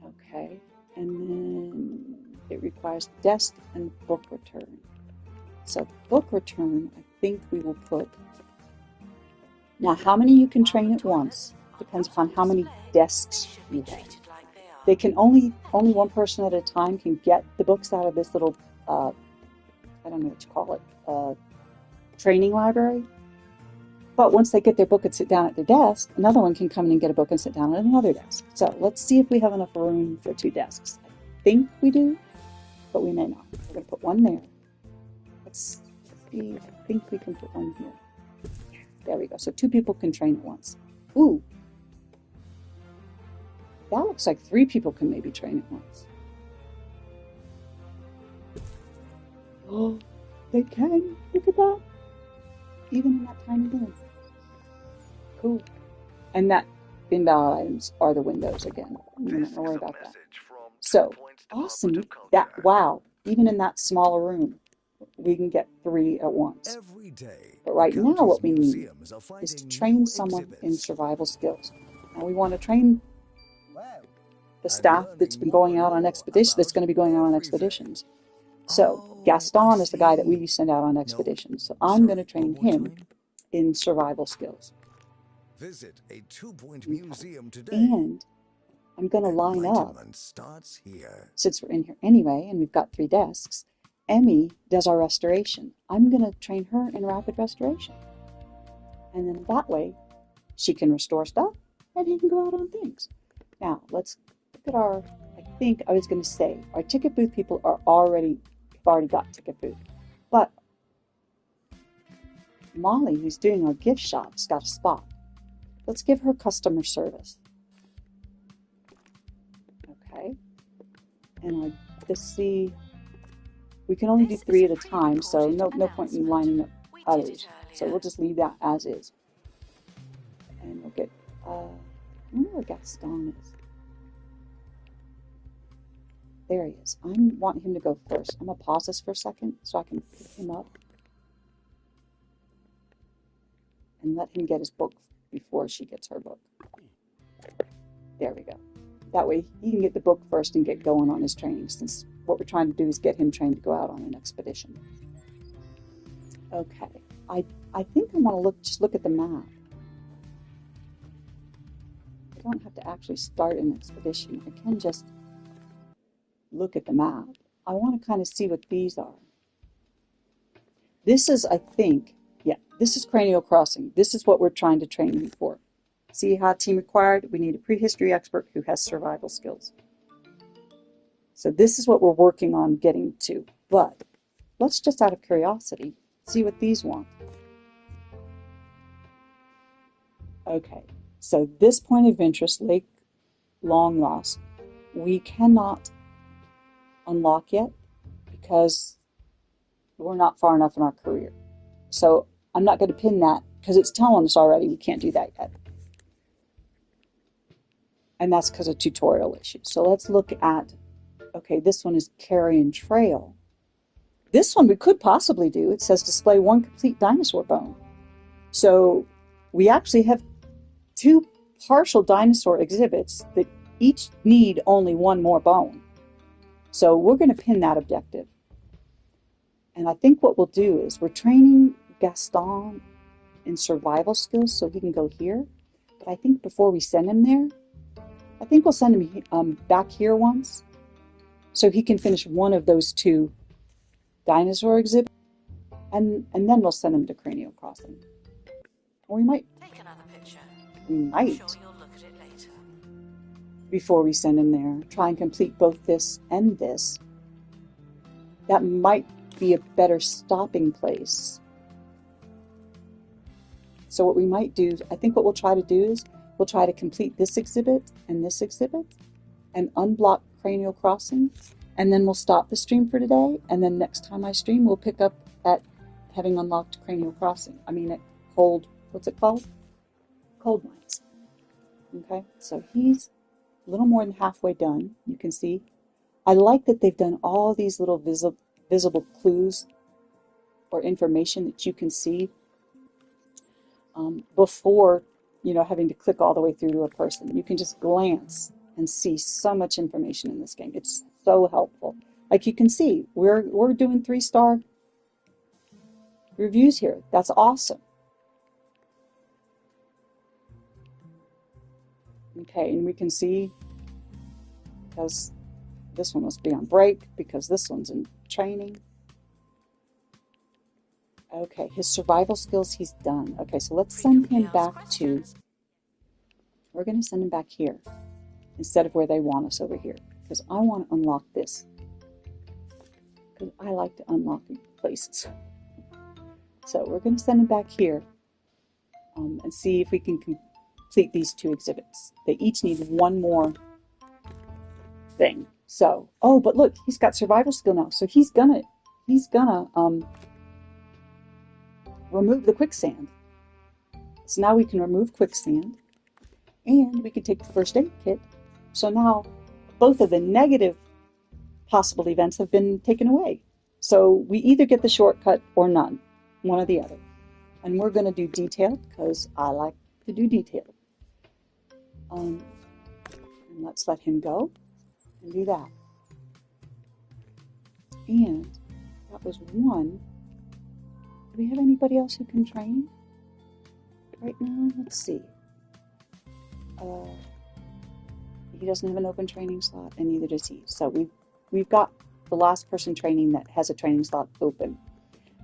Okay, and then it requires desk and book return. So book return, I think we will put, now how many you can train at once depends upon how many desks you have. They can only one person at a time can get the books out of this little, I don't know what you call it, training library. But once they get their book and sit down at their desk, another one can come in and get a book and sit down at another desk. So let's see if we have enough room for 2 desks. I think we do, but we may not. We're going to put one there. Let's see, I think we can put one here. There we go. So 2 people can train at once. Ooh. That looks like 3 people can maybe train at once. Oh, they can. Look at that. Even in that tiny room. Cool. And that invalid items are the windows again. I'm not worry about that. So, awesome. Wow. Even in that smaller room, we can get 3 at once. Every day, But right now what we need museums are is to finding train new someone in exhibits. survival skills. Now we want to train the staff that's been going out on expeditions, that's going to be going out on expeditions. So Gaston is the guy that we send out on expeditions. So I'm going to train him in survival skills. Visit a 2-point museum today. And I'm going to line up, Enlightenment starts here. since we're in here anyway, and we've got 3 desks. Emmy does our restoration. I'm going to train her in rapid restoration. And then that way, she can restore stuff, and he can go out on things. Now, let's look at our, I think I was going to say, our ticket booth people have already got ticket booth. But Molly, who's doing our gift shop's got a spot. Let's give her customer service. Okay. And let's see, we can only do 3 at a time, so no point in lining up others. So we'll just leave that as is. And we'll get, I wonder where Gaston is. There he is. I want him to go first. I'm going to pause this for a second so I can pick him up and let him get his book before she gets her book. There we go. That way he can get the book first and get going on his training, since what we're trying to do is get him trained to go out on an expedition. Okay. I think I want to just look at the map. I don't have to actually start an expedition. I can just look at the map. I want to kind of see what these are. This is, I think, yeah, this is cranial crossing. This is what we're trying to train him for. See how team required? We need a prehistory expert who has survival skills. So this is what we're working on getting to. But let's just out of curiosity see what these want. Okay, so this point of interest, Lake Long Lost, we cannot unlock yet because we're not far enough in our career. So I'm not going to pin that because it's telling us already we can't do that yet. And that's because of tutorial issues. So let's look at, okay, this one is Carrion Trail. This one we could possibly do. It says display 1 complete dinosaur bone. So we actually have 2 partial dinosaur exhibits that each need only 1 more bone. So we're going to pin that objective. And I think what we'll do is we're training Gaston in survival skills so he can go here. But I think before we send him there, I think we'll send him back here once so he can finish one of those 2 dinosaur exhibits. And then we'll send him to cranial crossing. Or we might. Take another picture. We might. I'm sure you'll look at it later. Before we send him there, try and complete both this and this. That might be a better stopping place. So what we might do, I think what we'll try to do is we'll try to complete this exhibit and unblock cranial crossing, and then we'll stop the stream for today, and then next time I stream we'll pick up at having unlocked cranial crossing. I mean at what's it called? Cold mines. Okay, so he's a little more than halfway done. You can see. I like that they've done all these little visible clues or information that you can see before, having to click all the way through to a person. You can just glance and see so much information in this game. It's so helpful. Like you can see, we're doing 3-star reviews here. That's awesome. Okay, and we can see, because this one must be on break, because this one's in training. Okay, his survival skills he's done. Okay, so let's send him back to, we're going to send him back here instead of where they want us over here, because I want to unlock this, because I like to unlock places. So we're going to send him back here and see if we can complete these 2 exhibits. They each need one more thing. So, oh, but look, he's got survival skill now, so he's gonna remove the quicksand. So now we can remove quicksand, and we can take the first aid kit. So now both of the negative possible events have been taken away. So we either get the shortcut or none, one or the other. And we're going to do detailed because I like to do detailed. And let's let him go and do that. And that was one. Do we have anybody else who can train right now? Let's see. He doesn't have an open training slot, and neither does he. So we've got the last person training that has a training slot open.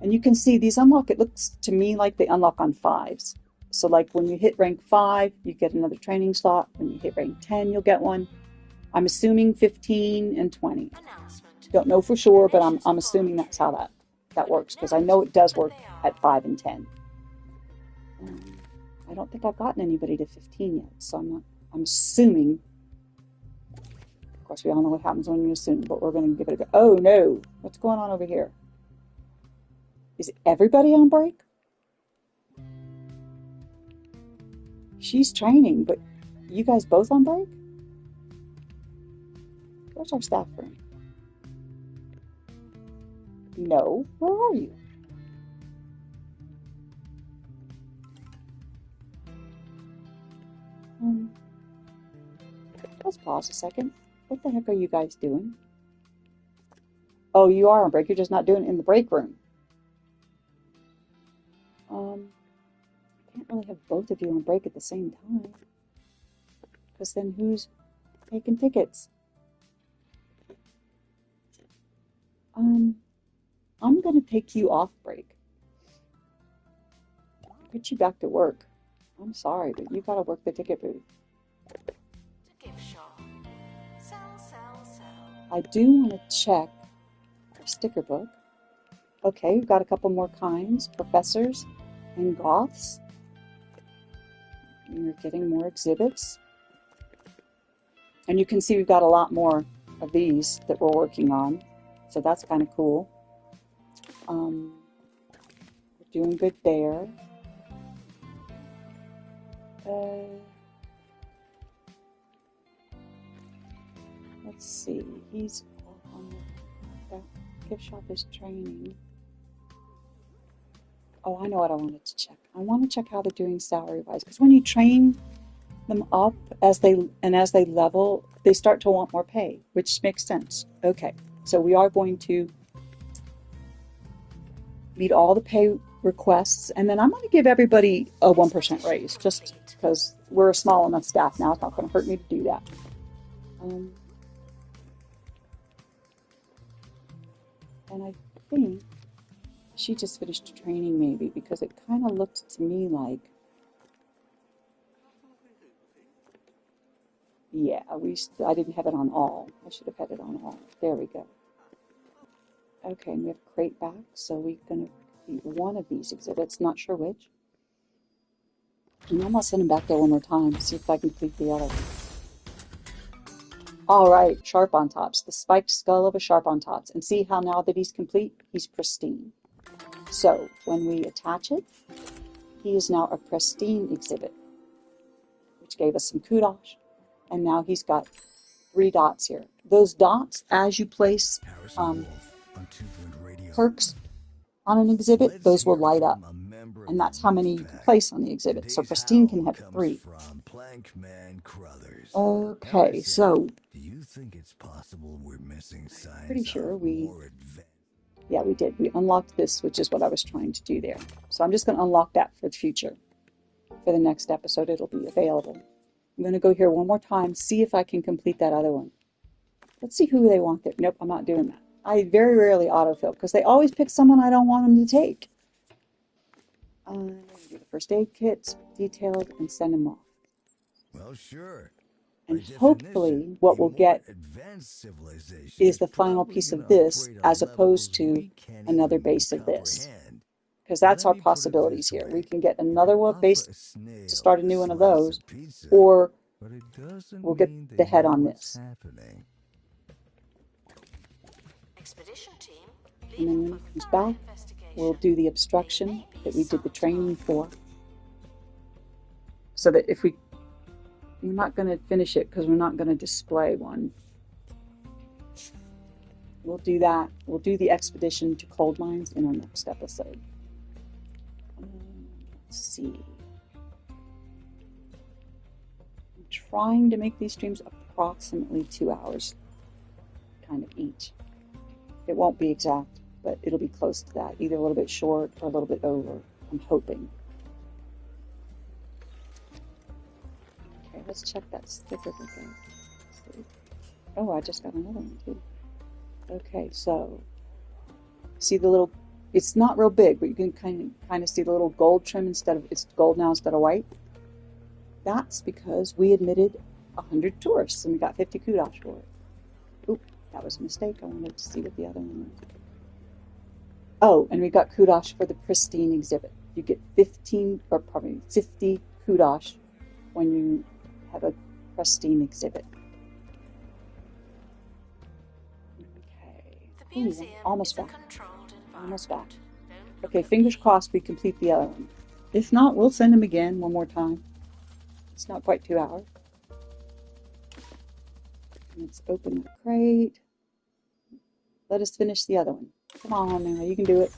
And you can see these unlock, it looks to me like they unlock on 5s. So like when you hit rank 5, you get another training slot. When you hit rank 10, you'll get one. I'm assuming 15 and 20. Don't know for sure, but I'm assuming that's how that works, because I know it does work at 5 and 10. I don't think I've gotten anybody to 15 yet, so I'm assuming. Of course, we all know what happens when you assume, but we're going to give it a go. Oh no, what's going on over here? Is everybody on break? She's training, but you guys both on break? Where's our staff room? No, where are you? Let's pause a second. What the heck are you guys doing? Oh, you are on break. You're just not doing it in the break room. I can't really have both of you on break at the same time, because then who's taking tickets? I'm going to take you off break. Put you back to work. I'm sorry, but you got to work the ticket booth. Gift shop. Sell. I do want to check our sticker book. Okay, we've got a couple more kinds, professors and goths. We're getting more exhibits. And you can see we've got a lot more of these that we're working on. So that's kind of cool. We're doing good there. Let's see. He's off on the gift shop is training. Oh, I know what I wanted to check. I want to check how they're doing salary-wise, because when you train them up as they level, they start to want more pay, which makes sense. Okay, so we are going to meet all the pay requests, and then I'm going to give everybody a 1% raise, just because we're a small enough staff now. It's not going to hurt me to do that. And I think she just finished training, maybe, because it kind of looked to me like, yeah, I didn't have it on all. I should have had it on all. There we go. Okay, and we have crate back, so we're going to complete one of these exhibits, not sure which. And I'm going to send him back there one more time, see if I can complete the other. All right, sharp on tops, the spiked skull of a sharp on tops. And see how now that he's complete, he's pristine. So when we attach it, he is now a pristine exhibit, which gave us some kudos. And now he's got 3 dots here. Those dots, as you place Harrison Wolf on Two-Point Radio. perks on an exhibit, those will light up. From a member of And that's the how many you can place on the exhibit. So Today's Pristine can howl have comes 3. from Plankman Crothers. Okay, Harrison, so do you think it's possible we're missing signs pretty sure of we, more advanced? yeah, we did. We unlocked this, which is what I was trying to do there. So I'm just going to unlock that for the future. For the next episode, it'll be available. I'm going to go here one more time, see if I can complete that other one. Let's see who they want there. Nope, I'm not doing that. I very rarely autofill because they always pick someone I don't want them to take. I'm going to do the first aid kits, detailed, and send them off. Well, sure. And By hopefully definition, what a we'll more get advanced civilization is the final probably piece of gonna this operate as on opposed levels to we can't another even base of this. comprehend. Because that's Let our me put it possibilities this here. way. We can get You another can one offer base a snail to start a a new one of slice those, pizza, or but it doesn't we'll mean get they the head know on what's this. happening. Expedition team, And then leaving when for it comes thorough back, investigation. we'll do the obstruction that we did the training for. So that if we're not going to finish it because we're not going to display one. We'll do that. We'll do the expedition to coal mines in our next episode. Let's see. I'm trying to make these streams approximately 2 hours, kind of each. It won't be exact, but it'll be close to that, either a little bit short or a little bit over. I'm hoping. Okay, let's check that sticker again. Oh, I just got another one too. Okay, so see the little, it's not real big, but you can kind of see the little gold trim instead of, it's gold now instead of white. That's because we admitted 100 tourists and we got 50 kudos for it. Oop, that was a mistake. I wanted to see what the other one was. Oh, and we got kudos for the pristine exhibit. You get 15, or probably 50 kudos when you have a pristine exhibit. The museum Almost is a back. controlled Almost back. environment. Don't look Okay, at fingers me. crossed we complete the other one. If not, we'll send them again one more time. It's not quite 2 hours. Let's open the crate. Let us finish the other one. Come on now, you can do it.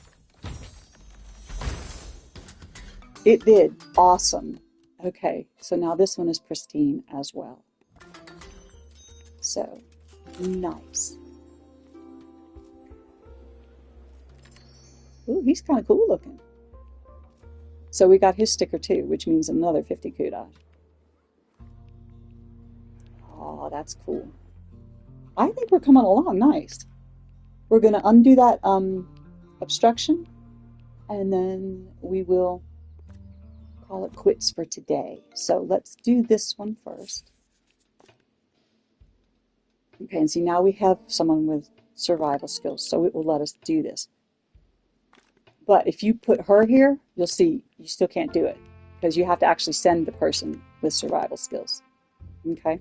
It did. Awesome. Okay, so now this one is pristine as well. So, nice. Ooh, he's kind of cool looking. So we got his sticker too, which means another 50 kudos. Oh, that's cool. I think we're coming along nice. We're going to undo that obstruction, and then we will call it quits for today. So let's do this one first. Okay, and see, now we have someone with survival skills, so it will let us do this. But if you put her here, you'll see you still can't do it because you have to actually send the person with survival skills. Okay?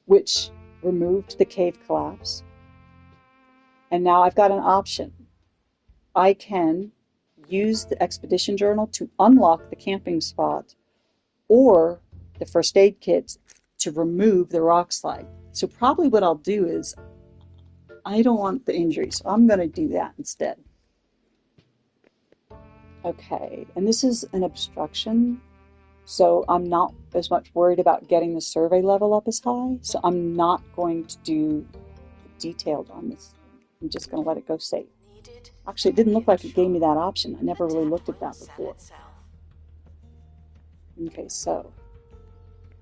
Which removed the cave collapse. And now I've got an option. I can use the expedition journal to unlock the camping spot or the first aid kit to remove the rock slide. So probably what I'll do is, I don't want the injury, so I'm going to do that instead. Okay, and this is an obstruction, so I'm not as much worried about getting the survey level up as high, so I'm not going to do detailed on this. I'm just going to let it go safe. Actually, it didn't look like it gave me that option. I never really looked at that before. Okay, so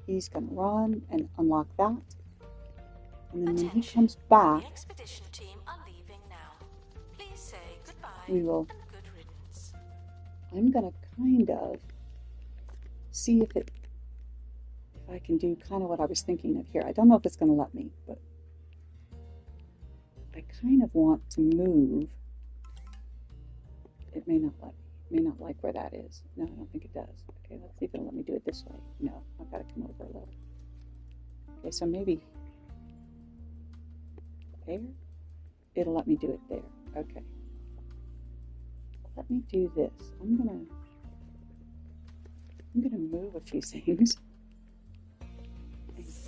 he's going to run and unlock that. And then when he comes back, the expedition team are leaving now. Please say goodbye we will. and good riddance. I'm going to kind of see if I can do kind of what I was thinking of here. I don't know if it's going to let me, but I kind of want to move. It may not let me. It may not like where that is. No, I don't think it does. Okay, let's see if it'll let me do it this way. No, I've got to come over a little. Okay, so maybe there. It'll let me do it there. Okay. Let me do this. I'm gonna move a few things.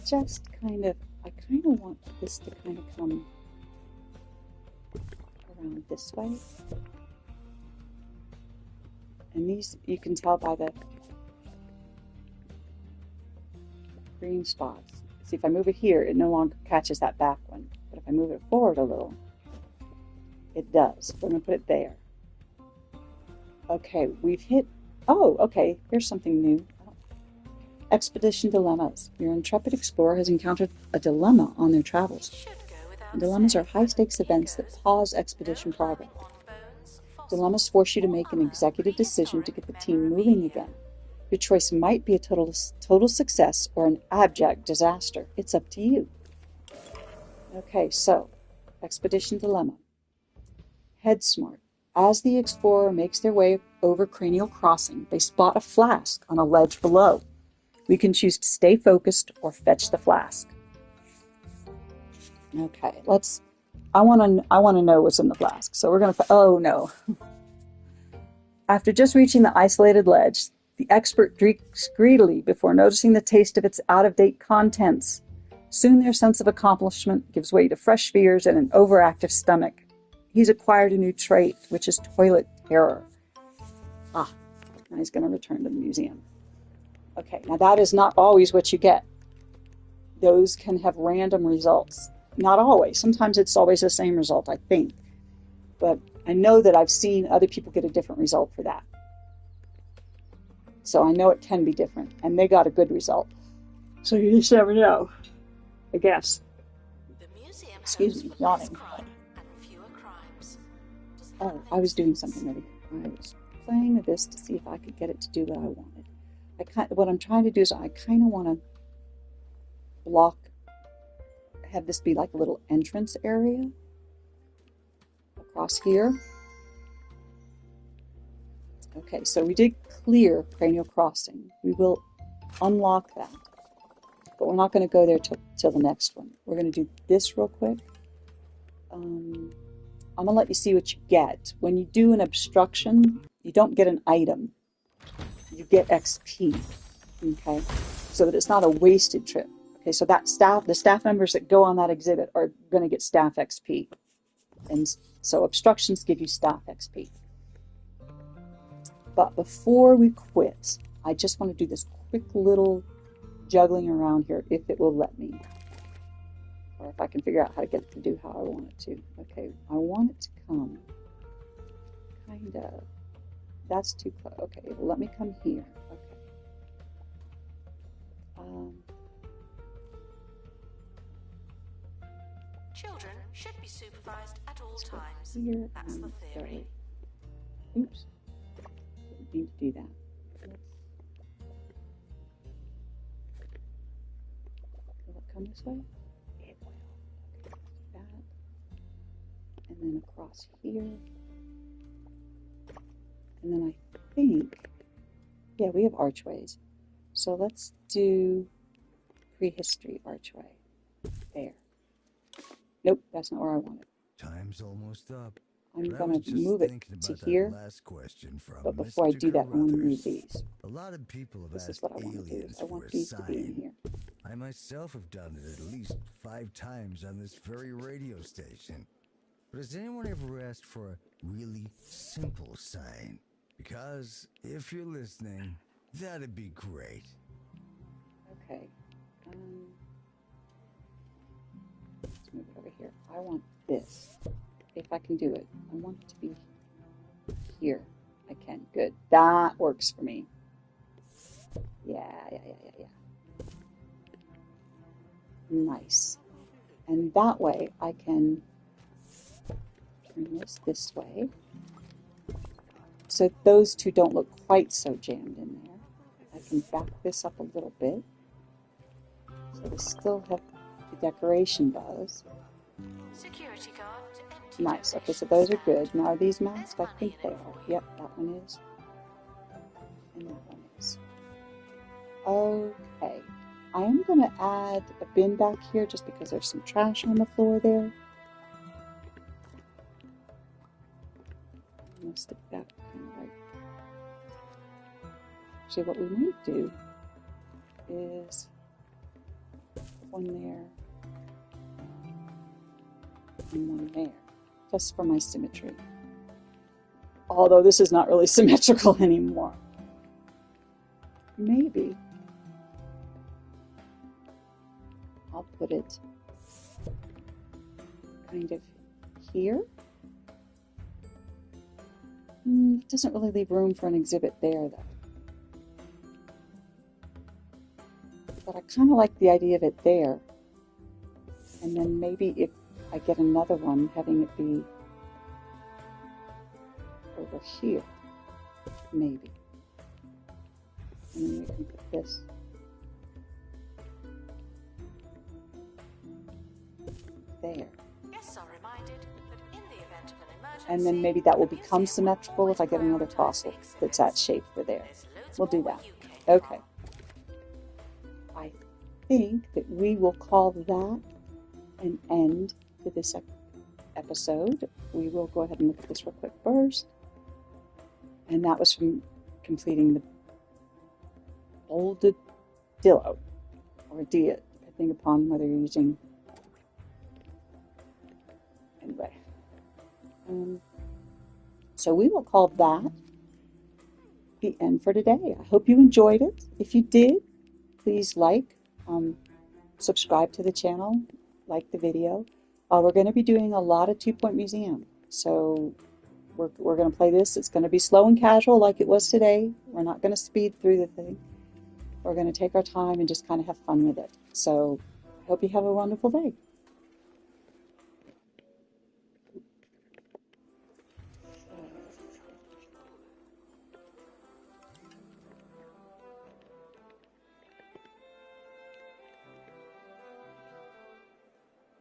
just kind of, I kind of want this to kind of come around this way. And these, you can tell by the green spots. See, if I move it here, it no longer catches that back one. But if I move it forward a little, it does. So I'm going to put it there. Okay, we've hit, oh, okay, here's something new. Expedition dilemmas. Your intrepid explorer has encountered a dilemma on their travels. Dilemmas are high-stakes events that pause expedition progress. Dilemmas force you to make an executive decision to get the team moving again. Your choice might be a total success or an abject disaster. It's up to you. Okay, so, expedition dilemma. Head smart. As the explorer makes their way over Cranial Crossing, they spot a flask on a ledge below. We can choose to stay focused or fetch the flask. Okay, I want to know what's in the flask. So we're going to, oh no. After just reaching the isolated ledge, the expert drinks greedily before noticing the taste of its out-of-date contents. Soon their sense of accomplishment gives way to fresh fears and an overactive stomach. He's acquired a new trait, which is toilet terror. Now he's going to return to the museum. Okay, now that is not always what you get. Those can have random results. Not always. Sometimes it's always the same result, I think. But I know that I've seen other people get a different result for that. So I know it can be different. And they got a good result. So you just never know, I guess. Excuse me, yawning. Oh, I was doing something over here. I was playing with this to see if I could get it to do what I wanted. What I'm trying to do is I kind of want to block, have this be like a little entrance area across here. Okay, so we did clear Cranial Crossing. We will unlock that, but we're not going to go there till the next one. We're going to do this real quick. I'm going to let you see what you get. When you do an obstruction, you don't get an item. You get XP, okay? So that it's not a wasted trip. Okay, so the staff members that go on that exhibit are going to get staff XP. And so obstructions give you staff XP. But before we quit, I just want to do this quick little juggling around here, if it will let me. Or if I can figure out how to get it to do how I want it to. Okay, I want it to come kind of, that's too close. Okay, let me come here. Okay. Children should be supervised at all times. Here, That's the theory. Oops. Didn't need to do that. Will it come this way? It will. Okay, that. And then across here. And then I think, yeah, we have archways. So let's do prehistory archway. There. Nope, that's not where I want it. Time's almost up. I'm going to move it to here. But before I do that, I want to move these. A lot of people have This is asked what I want to do. aliens I want for a these to be in sign. here. I myself have done it at least 5 times on this very radio station. But has anyone ever asked for a really simple sign? Because if you're listening, that'd be great. Okay. Let's move it over here. I want this. If I can do it. I want it to be here. I can. Good. That works for me. Yeah. Nice. And that way I can turn this way. So those two don't look quite so jammed in there. I can back this up a little bit. So we still have the decoration buzz. Security guard to empty Nice. Okay, so those are good. Now are these masked? I think they are. Yep, that one is. And that one is. Okay. I am going to add a bin back here just because there's some trash on the floor there. I'm going to stick that kind of right. Actually, what we might do is one there, and one there, just for my symmetry. Although this is not really symmetrical anymore. Maybe I'll put it kind of here. It doesn't really leave room for an exhibit there, though. But I kind of like the idea of it there. And then maybe if I get another one, having it be over here, maybe. And then we can put this there. Guests are reminded that in the event of an emergency, And then maybe that will the become museum will symmetrical if I get always another prioritize fossil the exhibit. that's that shape for there. There's loads We'll do more that. where you came from. Okay. I think that we will call that an end to this episode. We will go ahead and look at this real quick first. And that was from completing the boldedillo, or dia, depending upon whether you're using. Anyway. So we will call that the end for today. I hope you enjoyed it. If you did, please like, subscribe to the channel, like the video. We're going to be doing a lot of 2-point museum. So we're going to play this. It's going to be slow and casual like it was today. We're not going to speed through the thing. We're going to take our time and just kind of have fun with it. So I hope you have a wonderful day.